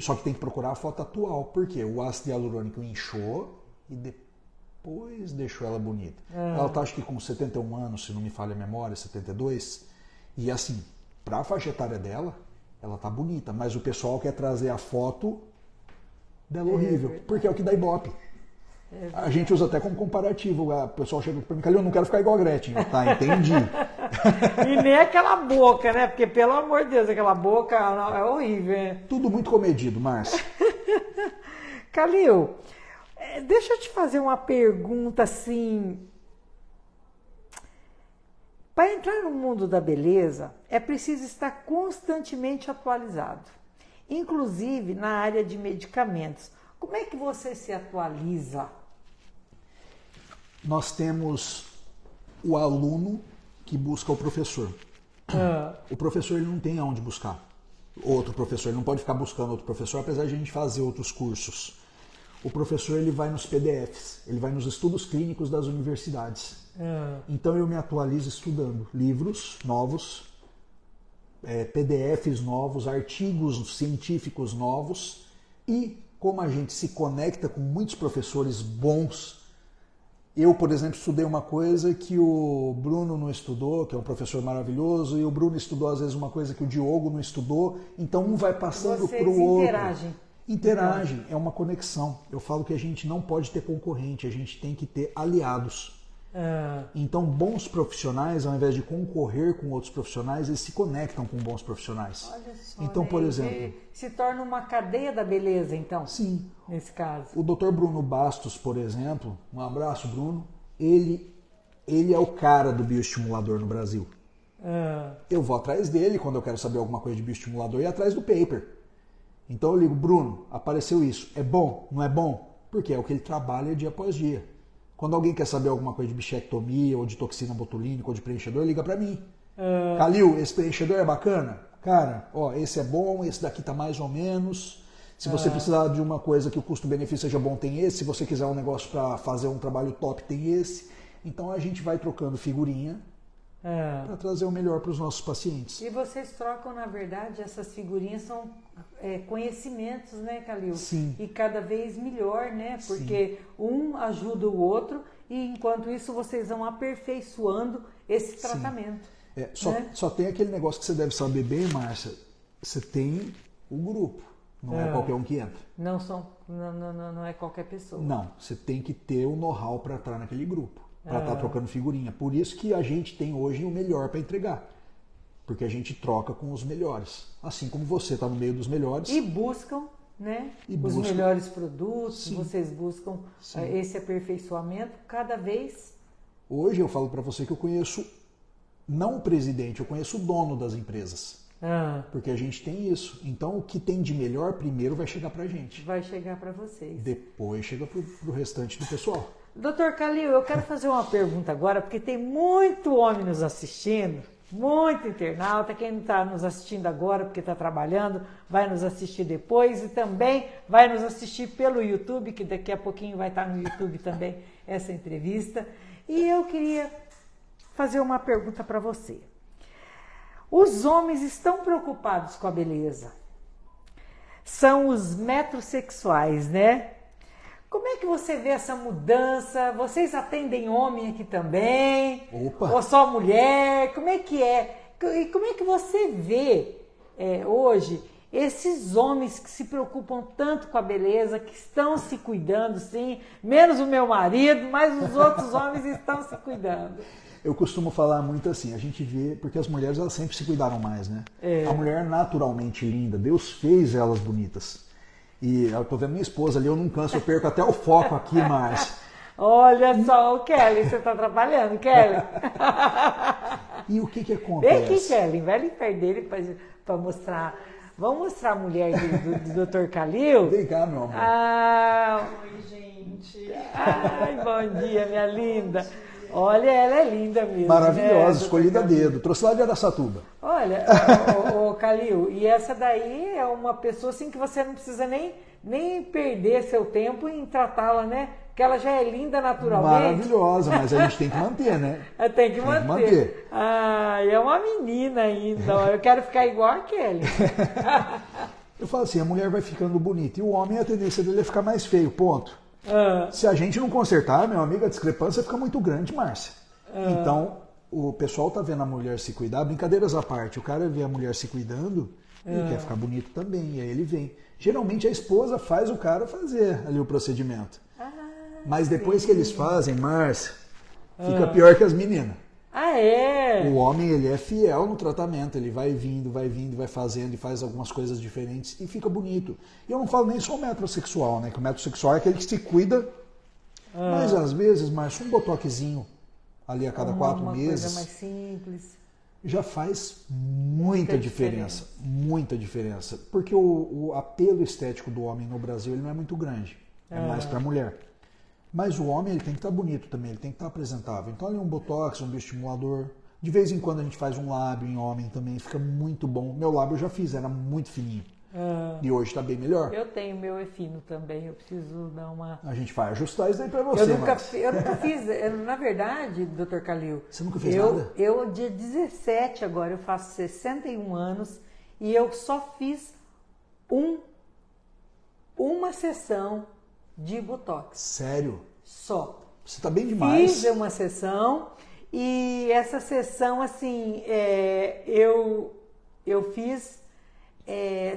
S2: Só que tem que procurar a foto atual. Por quê? O ácido hialurônico inchou e depois deixou ela bonita. Ela tá acho que com 71 anos, se não me falha a memória, 72. E assim, pra faixa etária dela, ela tá bonita. Mas o pessoal quer trazer a foto dela horrível. Porque é o que dá Ibope. A gente usa até como comparativo. O pessoal chega para mim, Calil, eu não quero ficar igual a Gretchen. Tá, entendi.
S1: E nem aquela boca, né? Porque, pelo amor de Deus, aquela boca é horrível. Né?
S2: Tudo muito comedido, Márcia.
S1: Calil, deixa eu te fazer uma pergunta assim. Para entrar no mundo da beleza, é preciso estar constantemente atualizado. Inclusive na área de medicamentos. Como é que você se atualiza?
S2: Nós temos o aluno que busca o professor. O professor ele não tem aonde buscar outro professor, ele não pode ficar buscando outro professor, apesar de a gente fazer outros cursos. O professor ele vai nos PDFs, ele vai nos estudos clínicos das universidades. Então eu me atualizo estudando livros novos, PDFs novos, artigos científicos novos e como a gente se conecta com muitos professores bons. Eu, por exemplo, estudei uma coisa que o Bruno não estudou, que é um professor maravilhoso, e o Bruno estudou às vezes uma coisa que o Diogo não estudou, então um vai passando para o outro. Interagem, é uma conexão. Eu falo que a gente não pode ter concorrente, a gente tem que ter aliados. Então, bons profissionais, ao invés de concorrer com outros profissionais, eles se conectam com bons profissionais.
S1: Olha só,
S2: então, por exemplo...
S1: Se torna uma cadeia da beleza, então?
S2: Sim.
S1: Nesse caso.
S2: O Dr. Bruno Bastos, por exemplo, um abraço, Bruno, ele é o cara do bioestimulador no Brasil. Eu vou atrás dele quando eu quero saber alguma coisa de bioestimulador e atrás do paper. Então eu ligo, Bruno, apareceu isso. É bom? Não é bom? Porque é o que ele trabalha dia após dia. Quando alguém quer saber alguma coisa de bichectomia, ou de toxina botulínica, ou de preenchedor, liga pra mim. Calil, esse preenchedor é bacana? Cara, ó, esse é bom, esse daqui tá mais ou menos. Se você precisar de uma coisa que o custo-benefício seja bom, tem esse. Se você quiser um negócio para fazer um trabalho top, tem esse. Então a gente vai trocando figurinha para trazer o melhor para os nossos pacientes.
S1: E vocês trocam, na verdade, essas figurinhas são conhecimentos, né, Calil?
S2: Sim.
S1: E cada vez melhor, né? Porque um ajuda o outro e enquanto isso vocês vão aperfeiçoando esse tratamento.
S2: Só tem aquele negócio que você deve saber bem, Márcia. Você tem o grupo, não é qualquer um que entra.
S1: Não é qualquer pessoa.
S2: Não, você tem que ter o know-how para entrar naquele grupo, para estar trocando figurinha. Por isso que a gente tem hoje o melhor para entregar. Porque a gente troca com os melhores. Assim como você está no meio dos melhores.
S1: E buscam, né? Os melhores produtos,
S2: Sim.
S1: vocês buscam esse aperfeiçoamento cada vez.
S2: Hoje eu falo para você que eu conheço, não o presidente, eu conheço o dono das empresas. Porque a gente tem isso. Então o que tem de melhor primeiro vai chegar para a gente.
S1: Vai chegar para vocês.
S2: Depois chega para o restante do pessoal.
S1: Doutor Calil, eu quero fazer uma pergunta agora, porque tem muito homem nos assistindo. Muito internauta, quem não está nos assistindo agora porque está trabalhando, vai nos assistir depois e também vai nos assistir pelo YouTube, que daqui a pouquinho vai estar no YouTube também essa entrevista. E eu queria fazer uma pergunta para você. Os homens estão preocupados com a beleza. São os metrosexuais, né? Como é que você vê essa mudança? Vocês atendem homem aqui também?
S2: Opa!
S1: Ou só mulher? Como é que é? E como é que você vê hoje esses homens que se preocupam tanto com a beleza, que estão se cuidando, sim, menos o meu marido, mas os outros homens estão se cuidando?
S2: Eu costumo falar muito assim, a gente vê, porque as mulheres elas sempre se cuidaram mais, né? A mulher é naturalmente linda, Deus fez elas bonitas. E eu tô vendo minha esposa ali, eu não canso, eu perco até o foco aqui, Márcia.
S1: Olha só, o Kelly, você tá atrapalhando, Kelly.
S2: E o que acontece?
S1: Vem aqui, Kelly, vai ali perto dele para mostrar. Vamos mostrar a mulher do Dr. Calil?
S2: Vem cá, meu amor.
S3: Oi, gente.
S1: Ai, bom dia, minha linda. Olha, ela é linda mesmo.
S2: Maravilhosa,
S1: né,
S2: escolhida a dedo. Trouxe lá de Araçatuba.
S1: Olha, ô Calil, e essa daí é uma pessoa assim que você não precisa nem perder seu tempo em tratá-la, né? Porque ela já é linda naturalmente.
S2: Maravilhosa, mas a gente tem que manter, né?
S1: Tem que manter. Ah, é uma menina ainda. Eu quero ficar igual a Kelly.
S2: Eu falo assim, a mulher vai ficando bonita e o homem, a tendência dele é ficar mais feio, ponto. Se a gente não consertar, meu amigo, a discrepância fica muito grande, Márcia. Então, o pessoal tá vendo a mulher se cuidar, brincadeiras à parte, o cara vê a mulher se cuidando, ele quer ficar bonito também, e aí ele vem. Geralmente a esposa faz o cara fazer ali o procedimento. Mas depois que eles fazem, Márcia, fica pior que as meninas.
S1: Ah, é?
S2: O homem, ele é fiel no tratamento, ele vai vindo, vai fazendo e faz algumas coisas diferentes e fica bonito. E eu não falo nem só o metrosexual, né? Que o metrosexual é aquele que se cuida, mas às vezes, Márcia, um botoquezinho ali a cada 4 meses...
S1: Uma coisa mais simples.
S2: Já faz muita diferença, muita diferença. Porque o apelo estético do homem no Brasil ele não é muito grande, é mais para a mulher. Mas o homem ele tem que estar bonito também, ele tem que estar apresentável. Então ali um botox, um bioestimulador. De vez em quando a gente faz um lábio em homem também, fica muito bom. Meu lábio eu já fiz, era muito fininho. E hoje está bem melhor.
S1: Eu tenho, meu é fino também, eu preciso dar uma...
S2: A gente vai ajustar isso aí para você,
S1: eu nunca fiz, na verdade, Dr. Calil...
S2: Você nunca fez nada?
S1: Eu, dia 17 agora, eu faço 61 anos e eu só fiz uma sessão de botox.
S2: Sério?
S1: Só.
S2: Você está bem demais.
S1: Fiz uma sessão e essa sessão, assim, eu fiz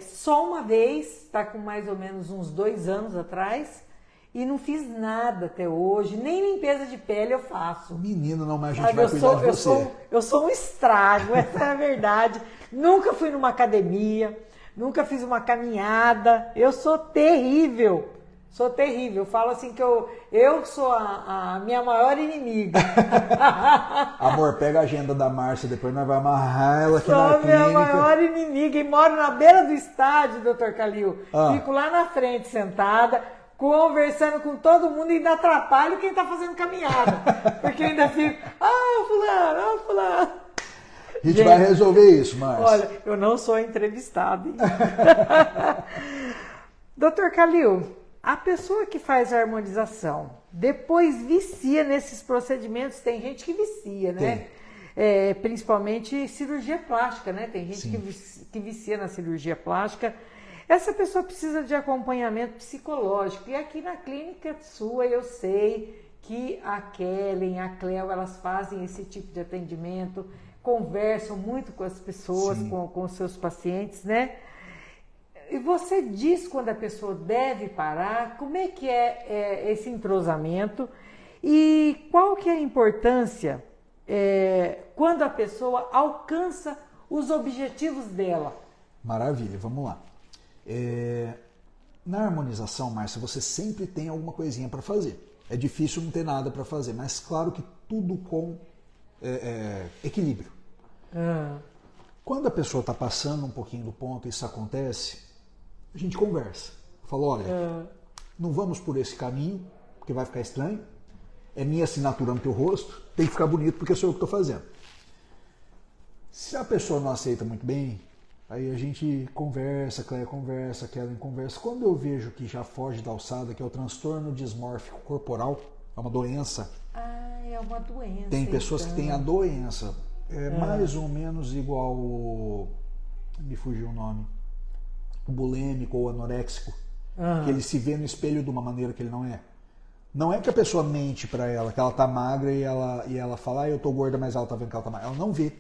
S1: só uma vez, tá com mais ou menos uns 2 anos atrás, e não fiz nada até hoje, nem limpeza de pele eu faço.
S2: Menina, não, mas a gente vai cuidar de você.
S1: Eu sou um estrago, essa é a verdade. Nunca fui numa academia, nunca fiz uma caminhada, eu sou terrível. Sou terrível, eu falo assim que eu sou a minha maior inimiga.
S2: Amor, pega a agenda da Márcia, depois nós vamos amarrar ela aqui na clínica.
S1: Sou a minha maior inimiga e moro na beira do estádio, Dr. Calil. Fico lá na frente, sentada, conversando com todo mundo e ainda atrapalho quem está fazendo caminhada. Porque eu ainda fico, fulano.
S2: A gente vai resolver isso, Márcia.
S1: Olha, eu não sou entrevistada. Dr. Calil, a pessoa que faz a harmonização, depois vicia nesses procedimentos, tem gente que vicia, né? Principalmente cirurgia plástica, né? Tem gente que vicia na cirurgia plástica. Essa pessoa precisa de acompanhamento psicológico. E aqui na clínica sua eu sei que a Kellen, a Cleo, elas fazem esse tipo de atendimento, conversam muito com as pessoas, com os seus pacientes, né? E você diz quando a pessoa deve parar, como é que é esse entrosamento e qual que é a importância quando a pessoa alcança os objetivos dela?
S2: Maravilha, vamos lá. Na harmonização, Márcia, você sempre tem alguma coisinha para fazer. É difícil não ter nada para fazer, mas claro que tudo com equilíbrio. Quando a pessoa está passando um pouquinho do ponto e isso acontece, a gente conversa. Eu falo, olha, não vamos por esse caminho, porque vai ficar estranho. É minha assinatura no teu rosto, tem que ficar bonito porque sou eu que estou fazendo. Se a pessoa não aceita muito bem, aí a gente conversa, Cléia conversa, Kellen conversa. Quando eu vejo que já foge da alçada, que é o transtorno dismórfico corporal, é uma doença.
S1: Ah, é uma doença.
S2: Tem pessoas que têm a doença. Mais ou menos igual me fugiu o nome. O bulêmico ou anoréxico. que ele se vê no espelho de uma maneira que ele não é. Não é que a pessoa mente para ela, que ela tá magra e ela fala, eu tô gorda, mas ela tá vendo que ela tá magra. Ela não vê.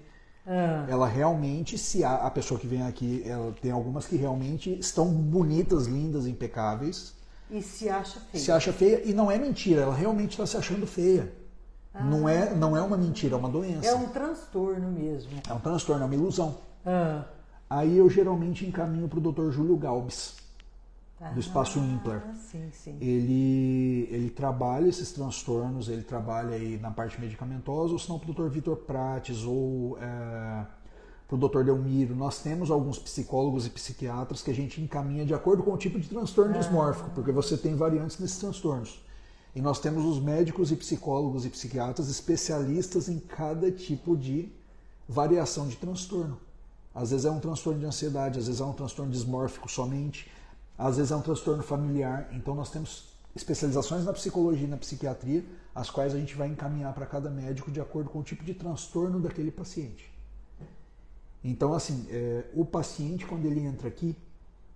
S2: Ela realmente, a pessoa que vem aqui, ela tem algumas que realmente estão bonitas, lindas, impecáveis.
S1: E se acha feia.
S2: Se acha feia, e não é mentira, ela realmente está se achando feia. Não é uma mentira, é uma doença.
S1: É um transtorno mesmo.
S2: É um transtorno, é uma ilusão. Aí eu geralmente encaminho para o Dr. Júlio Galbis, do Espaço Implar.
S1: Sim, sim.
S2: Ele trabalha esses transtornos, ele trabalha aí na parte medicamentosa, ou se não para o Dr. Vitor Prates, ou para o Dr. Delmiro. Nós temos alguns psicólogos e psiquiatras que a gente encaminha de acordo com o tipo de transtorno dismórfico, porque você tem variantes nesses transtornos. E nós temos os médicos e psicólogos e psiquiatras especialistas em cada tipo de variação de transtorno. Às vezes é um transtorno de ansiedade, às vezes é um transtorno dismórfico somente, às vezes é um transtorno familiar. Então nós temos especializações na psicologia e na psiquiatria, as quais a gente vai encaminhar para cada médico de acordo com o tipo de transtorno daquele paciente. Então, assim, o paciente, quando ele entra aqui,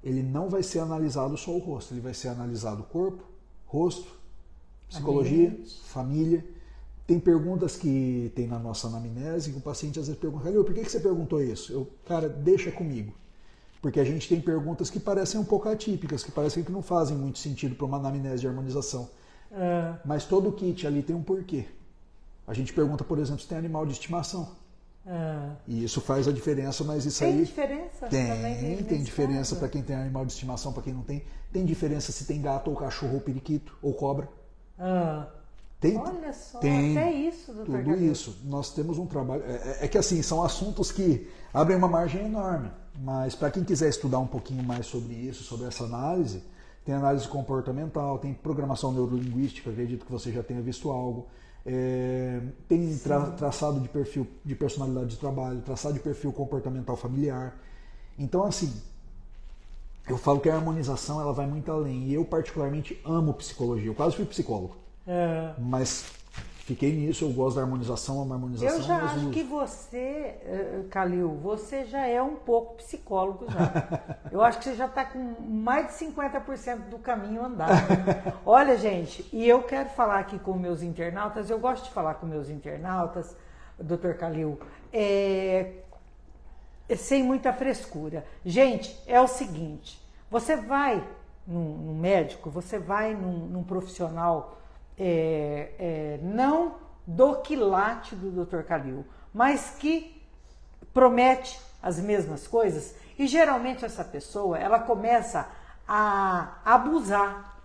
S2: ele não vai ser analisado só o rosto, ele vai ser analisado o corpo, rosto, psicologia, família. Tem perguntas que tem na nossa anamnese que o paciente às vezes pergunta, Calil, por que você perguntou isso? Cara, deixa comigo. Porque a gente tem perguntas que parecem um pouco atípicas, que parecem que não fazem muito sentido para uma anamnese de harmonização. Mas todo o kit ali tem um porquê. A gente pergunta, por exemplo, se tem animal de estimação. E isso faz a diferença, mas isso
S1: tem
S2: aí...
S1: Diferença?
S2: Tem diferença para quem tem animal de estimação, para quem não tem. Tem diferença se tem gato ou cachorro ou periquito ou cobra.
S1: Olha só, até isso, doutor
S2: Tudo isso. Nós temos um trabalho... É que assim, são assuntos que abrem uma margem enorme. Mas para quem quiser estudar um pouquinho mais sobre isso, sobre essa análise, tem análise comportamental, tem programação neurolinguística, acredito que você já tenha visto algo. Tem traçado de perfil de personalidade de trabalho, traçado de perfil comportamental familiar. Então, assim, eu falo que a harmonização ela vai muito além. E eu particularmente amo psicologia. Eu quase fui psicólogo. Mas fiquei nisso, eu gosto da harmonização, amo a harmonização.
S1: Eu já acho que você, Calil, você já é um pouco psicólogo já. Eu acho que você já está com mais de 50% do caminho andado. Olha, gente, e eu quero falar aqui com meus internautas, eu gosto de falar com meus internautas, Dr. Calil, sem muita frescura. Gente, é o seguinte, você vai num médico, você vai num profissional... não do quilate do Dr. Calil, mas que promete as mesmas coisas, e geralmente essa pessoa, ela começa a abusar,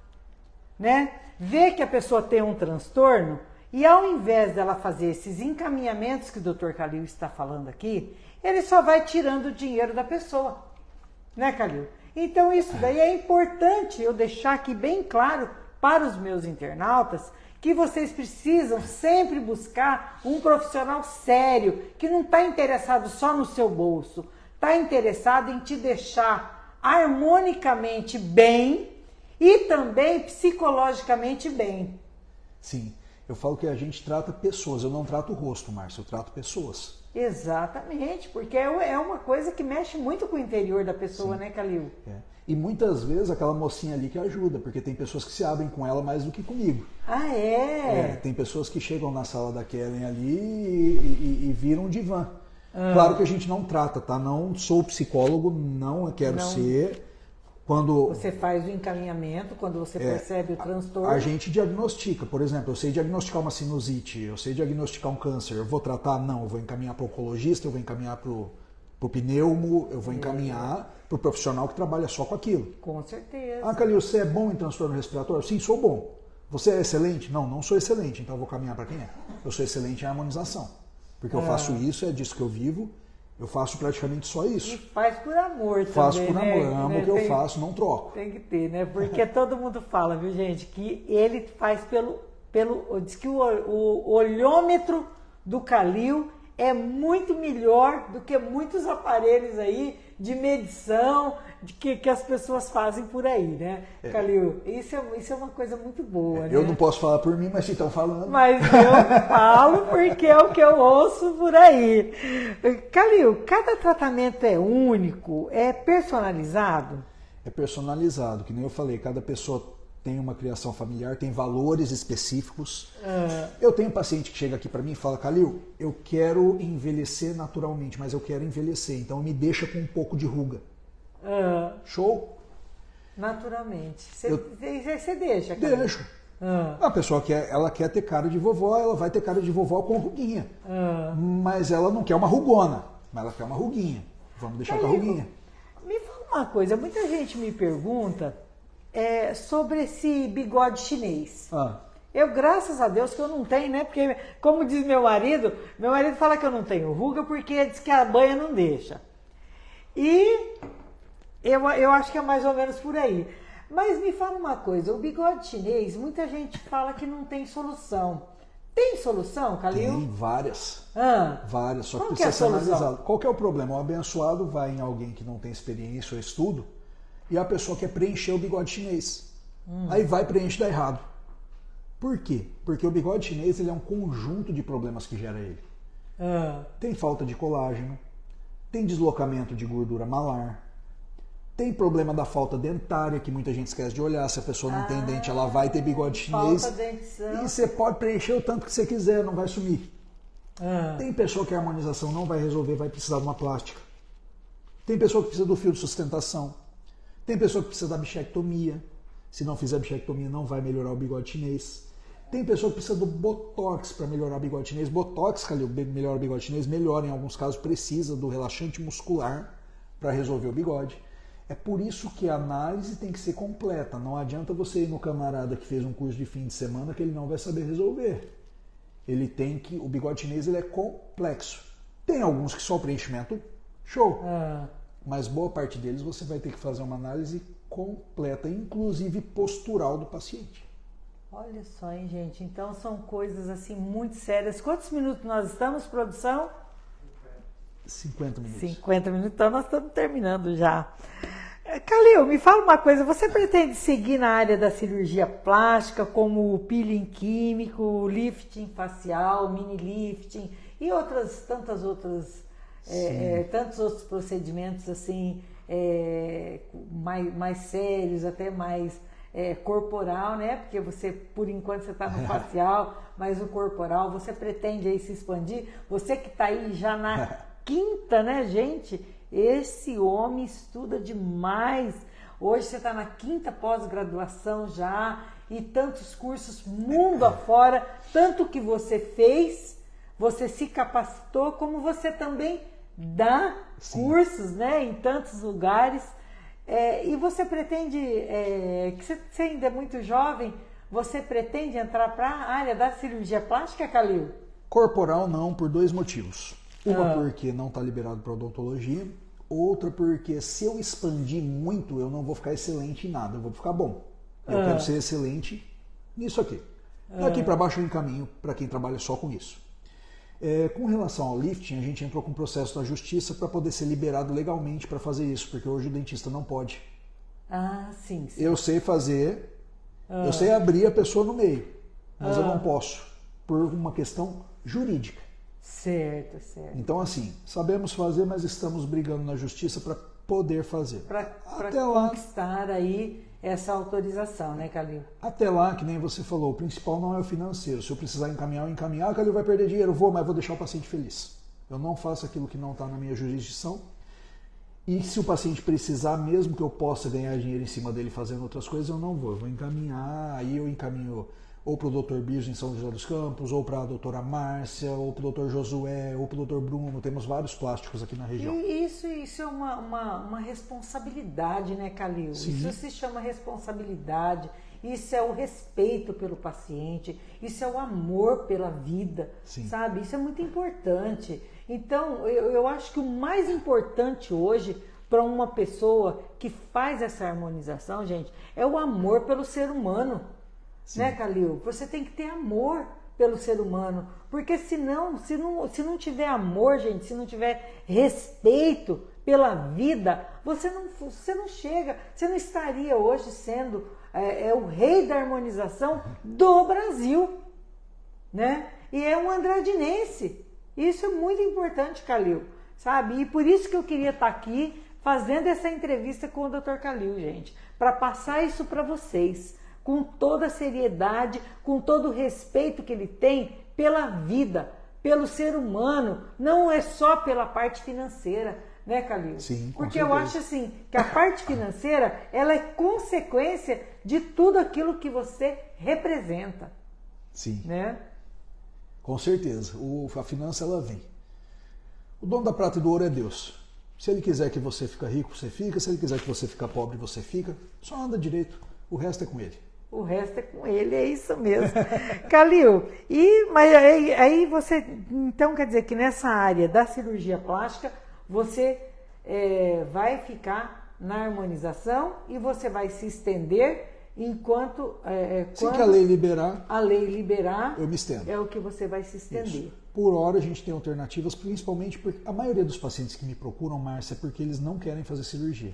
S1: né? Vê que a pessoa tem um transtorno, e ao invés dela fazer esses encaminhamentos que o Dr. Calil está falando aqui, ele só vai tirando o dinheiro da pessoa, né, Calil? Então isso daí é importante eu deixar aqui bem claro para os meus internautas, que vocês precisam sempre buscar um profissional sério, que não está interessado só no seu bolso, está interessado em te deixar harmonicamente bem e também psicologicamente bem.
S2: Sim, eu falo que a gente trata pessoas, eu não trato o rosto, Márcio, eu trato pessoas.
S1: Exatamente, porque é uma coisa que mexe muito com o interior da pessoa, né, Calil?
S2: E muitas vezes aquela mocinha ali que ajuda, porque tem pessoas que se abrem com ela mais do que comigo. Tem pessoas que chegam na sala da Kellen ali e viram um divã. Claro que a gente não trata, tá? Não sou psicólogo, não quero ser. Quando
S1: você faz o encaminhamento, quando você percebe o transtorno.
S2: A gente diagnostica, por exemplo, eu sei diagnosticar uma sinusite, eu sei diagnosticar um câncer, eu vou tratar? Não, eu vou encaminhar para o oncologista, eu vou encaminhar para o pneumo, eu vou encaminhar para o profissional que trabalha só com aquilo.
S1: Com certeza.
S2: Calil, você é bom em transtorno respiratório? Sim, sou bom. Você é excelente? Não, não sou excelente, então eu vou caminhar para quem é? Eu sou excelente em harmonização, porque eu faço isso, é disso que eu vivo. Eu faço praticamente só isso.
S1: E faz por amor também,
S2: faço por amor,
S1: né?
S2: amo o que eu faço, não troco.
S1: Tem que ter, né? Porque todo mundo fala, viu, gente, que ele faz diz que o olhômetro do Calil é muito melhor do que muitos aparelhos aí de medição que as pessoas fazem por aí, né? Calil, isso é uma coisa muito boa, né?
S2: Eu não posso falar por mim, mas se estão falando.
S1: Mas eu falo porque é o que eu ouço por aí. Calil, cada tratamento é único, é personalizado?
S2: é personalizado, que nem eu falei, cada pessoa tem uma criação familiar, tem valores específicos. Eu tenho um paciente que chega aqui para mim e fala, Calil, eu quero envelhecer naturalmente, mas eu quero envelhecer, então me deixa com um pouco de ruga. Show?
S1: Naturalmente. Você deixa, cara?
S2: Deixo. A pessoa ela quer ter cara de vovó, ela vai ter cara de vovó com ruguinha. Mas ela não quer uma rugona, mas ela quer uma ruguinha. Vamos deixar com a ruguinha.
S1: Me fala uma coisa, muita gente me pergunta sobre esse bigode chinês. Eu, graças a Deus, que eu não tenho, né? Porque, como diz meu marido fala que eu não tenho ruga porque diz que a banha não deixa. E eu acho que é mais ou menos por aí. Mas me fala uma coisa, o bigode chinês, muita gente fala que não tem solução. Tem solução, Calil?
S2: Tem várias. Várias, só que
S1: Qual
S2: precisa
S1: que é
S2: ser
S1: a solução?
S2: analisado. Qual que é o problema? O abençoado vai em alguém que não tem experiência ou estudo e a pessoa quer preencher o bigode chinês. Aí vai preencher dá errado. Por quê? Porque o bigode chinês ele é um conjunto de problemas que gera ele. Tem falta de colágeno, tem deslocamento de gordura malar, tem problema da falta dentária, que muita gente esquece de olhar. Se a pessoa não tem dente, ela vai ter bigode chinês.
S1: Falta dentição.
S2: E você pode preencher o tanto que você quiser, não vai sumir. Tem pessoa que a harmonização não vai resolver, vai precisar de uma plástica. Tem pessoa que precisa do fio de sustentação. Tem pessoa que precisa da bichectomia. Se não fizer bichectomia, não vai melhorar o bigode chinês. Tem pessoa que precisa do botox para melhorar o bigode chinês. Botox, Calil, melhora o bigode chinês, melhora. Em alguns casos, precisa do relaxante muscular para resolver o bigode. É por isso que a análise tem que ser completa. Não adianta você ir no camarada que fez um curso de fim de semana que ele não vai saber resolver. Ele tem que... O bigode chinês ele é complexo. Tem alguns que só o preenchimento, show. Mas boa parte deles você vai ter que fazer uma análise completa, inclusive postural do paciente.
S1: Olha só, hein, gente? Então são coisas assim muito sérias. Quantos minutos nós estamos, produção?
S2: 50 minutos.
S1: 50 minutos, então nós estamos terminando já. Calil, me fala uma coisa, você pretende seguir na área da cirurgia plástica, como o peeling químico, lifting facial, mini lifting e tantos outros procedimentos assim, mais sérios, até mais corporal, né? Porque você, por enquanto, você está no facial, mas o corporal, você pretende aí se expandir? Você que está aí já na quinta, né, gente? Esse homem estuda demais. Hoje você está na quinta pós-graduação já e tantos cursos mundo afora, tanto que você fez, você se capacitou, como você também dá cursos, né, em tantos lugares. E você pretende, que você ainda é muito jovem, você pretende entrar para a área da cirurgia plástica, Calil?
S2: Corporal não, por dois motivos. Uma porque não está liberado para odontologia, outra porque se eu expandir muito, eu não vou ficar excelente em nada, eu vou ficar bom. Eu quero ser excelente nisso aqui. Daqui para baixo eu encaminho para quem trabalha só com isso. Com relação ao lifting, a gente entrou com o processo da justiça para poder ser liberado legalmente para fazer isso, porque hoje o dentista não pode.
S1: Sim.
S2: Eu sei fazer, eu sei abrir a pessoa no meio, mas eu não posso, por uma questão jurídica.
S1: Certo.
S2: Então, assim, sabemos fazer, mas estamos brigando na justiça para poder fazer.
S1: Para conquistar aí essa autorização, né, Calil?
S2: Até lá, que nem você falou, o principal não é o financeiro. Se eu precisar encaminhar, eu encaminhar. Ah, Calil vai perder dinheiro, mas vou deixar o paciente feliz. Eu não faço aquilo que não está na minha jurisdição. E se o paciente precisar, mesmo que eu possa ganhar dinheiro em cima dele fazendo outras coisas, eu não vou. Eu vou encaminhar, aí eu encaminho ou para o Dr. Birgem em São José dos Campos, ou para a doutora Márcia, ou para o Dr. Josué, ou para o Dr. Bruno. Temos vários plásticos aqui na região.
S1: E isso é uma responsabilidade, né, Calil?
S2: Sim.
S1: Isso se chama responsabilidade, isso é o respeito pelo paciente, isso é o amor pela vida,
S2: Sim.
S1: sabe? Isso é muito importante. Então, eu acho que o mais importante hoje para uma pessoa que faz essa harmonização, gente, é o amor pelo ser humano. Sim. Né, Calil? Você tem que ter amor pelo ser humano, porque senão, se não tiver amor, gente, se não tiver respeito pela vida, você não chega, você não estaria hoje sendo o rei da harmonização do Brasil, né? E é um andradinense. Isso é muito importante, Calil, sabe? E por isso que eu queria estar aqui fazendo essa entrevista com o Dr. Calil, gente, para passar isso para vocês, com toda a seriedade, com todo o respeito que ele tem pela vida, pelo ser humano, não é só pela parte financeira, né, Calil?
S2: Sim, com
S1: Porque
S2: certeza.
S1: eu acho assim, que a parte financeira, ela é consequência de tudo aquilo que você representa,
S2: Sim,
S1: né?
S2: com certeza. A finança, ela vem. O dono da prata e do ouro é Deus. Se ele quiser que você fique rico, você fica. Se ele quiser que você fique pobre, você fica. Só anda direito. O resto é com ele.
S1: O resto é com ele, é isso mesmo. Calil, mas aí você, então quer dizer que nessa área da cirurgia plástica, você vai ficar na harmonização e você vai se estender enquanto...
S2: Assim que a lei liberar,
S1: a lei liberar,
S2: eu me estendo.
S1: é o que você vai se estender.
S2: Isso. Por hora a gente tem alternativas, principalmente porque a maioria dos pacientes que me procuram, Márcia, é porque eles não querem fazer cirurgia.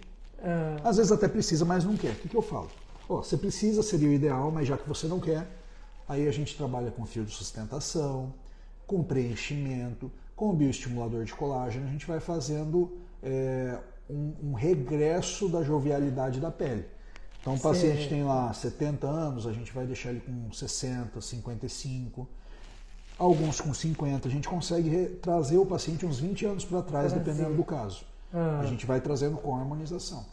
S2: Às vezes até precisa, mas não quer. O que eu falo? Você precisa, seria o ideal, mas já que você não quer, aí a gente trabalha com fio de sustentação, com preenchimento, com bioestimulador de colágeno, a gente vai fazendo um regresso da jovialidade da pele. Então o paciente tem lá 70 anos, a gente vai deixar ele com 60, 55, alguns com 50, a gente consegue trazer o paciente uns 20 anos para trás, dependendo do caso. A gente vai trazendo com a harmonização.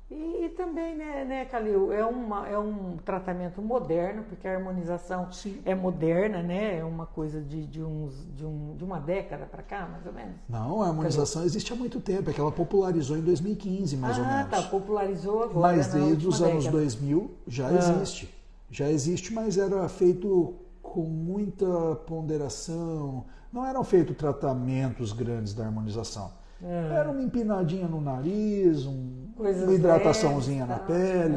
S1: E também, né, Calil, é um tratamento moderno, porque a harmonização é moderna, né? É uma coisa de uma década para cá, mais ou menos.
S2: Não, a harmonização existe há muito tempo, é que ela popularizou em 2015, mais ou menos.
S1: Ah, tá, popularizou agora.
S2: Mas desde os anos 2000 já existe. Já existe, mas era feito com muita ponderação. Não eram feitos tratamentos grandes da harmonização. Era uma empinadinha no nariz, uma hidrataçãozinha na pele.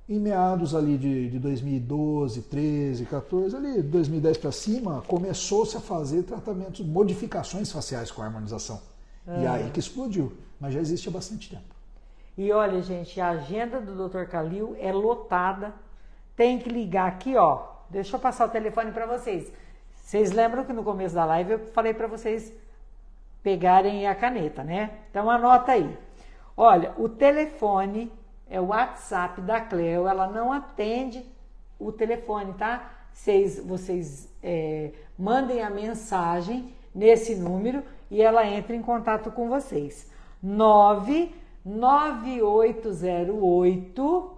S2: Em meados ali de 2012, 13, 14, ali 2010 para cima, começou-se a fazer tratamentos, modificações faciais com a harmonização. E aí que explodiu, mas já existe há bastante tempo.
S1: E olha, gente, a agenda do Dr. Calil é lotada. Tem que ligar aqui, ó. Deixa eu passar o telefone para vocês. Vocês lembram que no começo da live eu falei para vocês pegarem a caneta, né? Então anota aí. Olha, o telefone é o WhatsApp da Cleo, ela não atende o telefone, tá? Vocês mandem a mensagem nesse número e ela entra em contato com vocês. 99808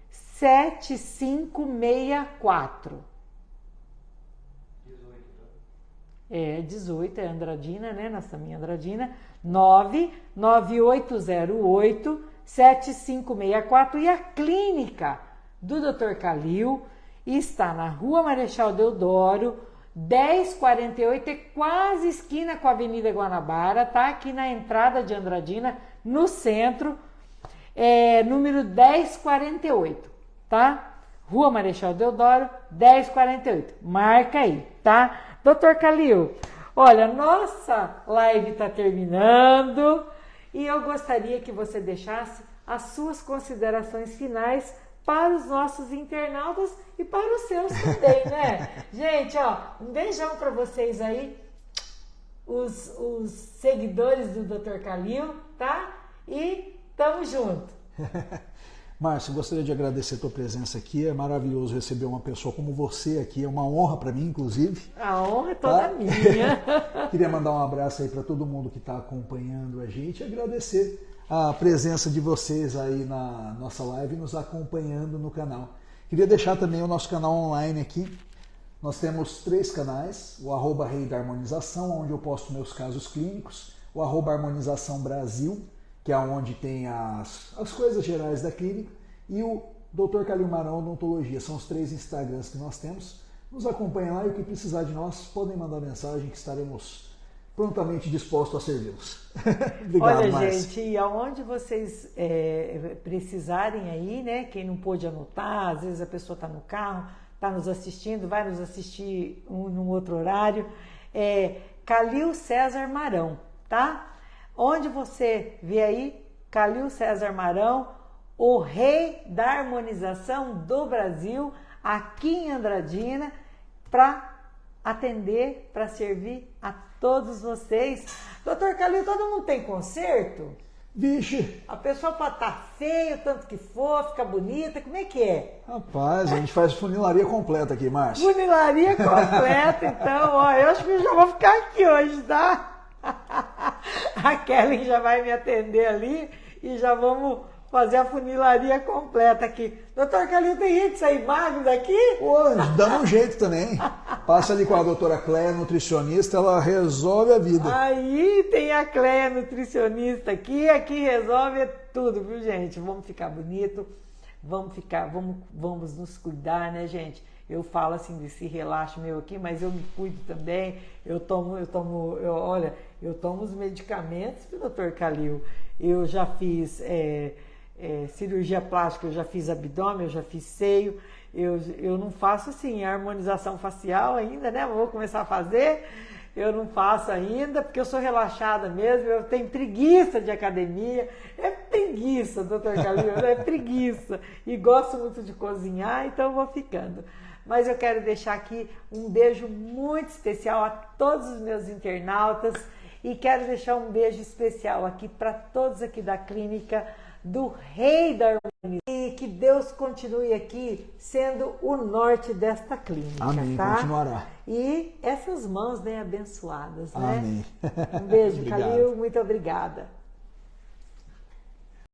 S1: 7564. 18, é Andradina, né? Nós também Andradina. 99808 7564. E a clínica do Dr. Calil está na Rua Marechal Deodoro, 1048, é quase esquina com a Avenida Guanabara, tá? Aqui na entrada de Andradina, no centro, número 1048, tá? Rua Marechal Deodoro, 1048. Marca aí, tá? Dr. Calil, olha, nossa live está terminando e eu gostaria que você deixasse as suas considerações finais para os nossos internautas e para os seus também, né? Gente, ó, um beijão para vocês aí, os seguidores do Dr. Calil, tá? E tamo junto.
S2: Márcio, gostaria de agradecer a tua presença aqui. É maravilhoso receber uma pessoa como você aqui. É uma honra para mim, inclusive.
S1: A honra é toda minha.
S2: Queria mandar um abraço aí para todo mundo que está acompanhando a gente e agradecer a presença de vocês aí na nossa live, nos acompanhando no canal. Queria deixar também o nosso canal online aqui. Nós temos 3 canais. O @Rei da Harmonização, onde eu posto meus casos clínicos. O @Harmonização Brasil, que é onde tem as coisas gerais da clínica, e o Dr. Calil Marão Odontologia. São os 3 Instagrams que nós temos. Nos acompanhem lá e o que precisar de nós, podem mandar mensagem que estaremos prontamente dispostos a servi-los. Obrigado,
S1: olha,
S2: Márcia.
S1: gente, e aonde vocês precisarem aí, né? Quem não pôde anotar, às vezes a pessoa está no carro, está nos assistindo, vai nos assistir num outro horário. Calil César Marão, tá? Onde você vê aí, Calil César Marão, o rei da harmonização do Brasil, aqui em Andradina, para atender, para servir a todos vocês. Doutor Calil, todo mundo tem conserto?
S2: Vixe!
S1: A pessoa pode estar feia, tanto que for, fica bonita, como é que é?
S2: Rapaz, a gente faz funilaria completa aqui, Márcia.
S1: Funilaria completa, então, ó, eu acho que eu já vou ficar aqui hoje, tá? A Kelly já vai me atender ali e já vamos fazer a funilaria completa aqui. Doutor Calil, tem jeito de sair magro daqui?
S2: Pô, dando um jeito também. Passa ali com a doutora Cléia, nutricionista, ela resolve a vida.
S1: Aí tem a Cléia, nutricionista aqui resolve tudo, viu, gente? Vamos ficar bonito, vamos nos cuidar, né, gente? Eu falo assim desse relaxo meu aqui, mas eu me cuido também. Eu tomo os medicamentos do Dr. Calil. Eu já fiz cirurgia plástica, eu já fiz abdômen, eu já fiz seio. Eu não faço assim harmonização facial ainda, né? Vou começar a fazer. Eu não faço ainda porque eu sou relaxada mesmo. Eu tenho preguiça de academia. É preguiça, doutor Calil, é preguiça. E gosto muito de cozinhar, então eu vou ficando. Mas eu quero deixar aqui um beijo muito especial a todos os meus internautas e quero deixar um beijo especial aqui para todos aqui da clínica do Rei da Harmonia. E que Deus continue aqui sendo o norte desta clínica.
S2: Amém,
S1: tá?
S2: continuará.
S1: E essas mãos bem abençoadas, né?
S2: Amém.
S1: Um beijo,
S2: Obrigado.
S1: Calil, muito obrigada.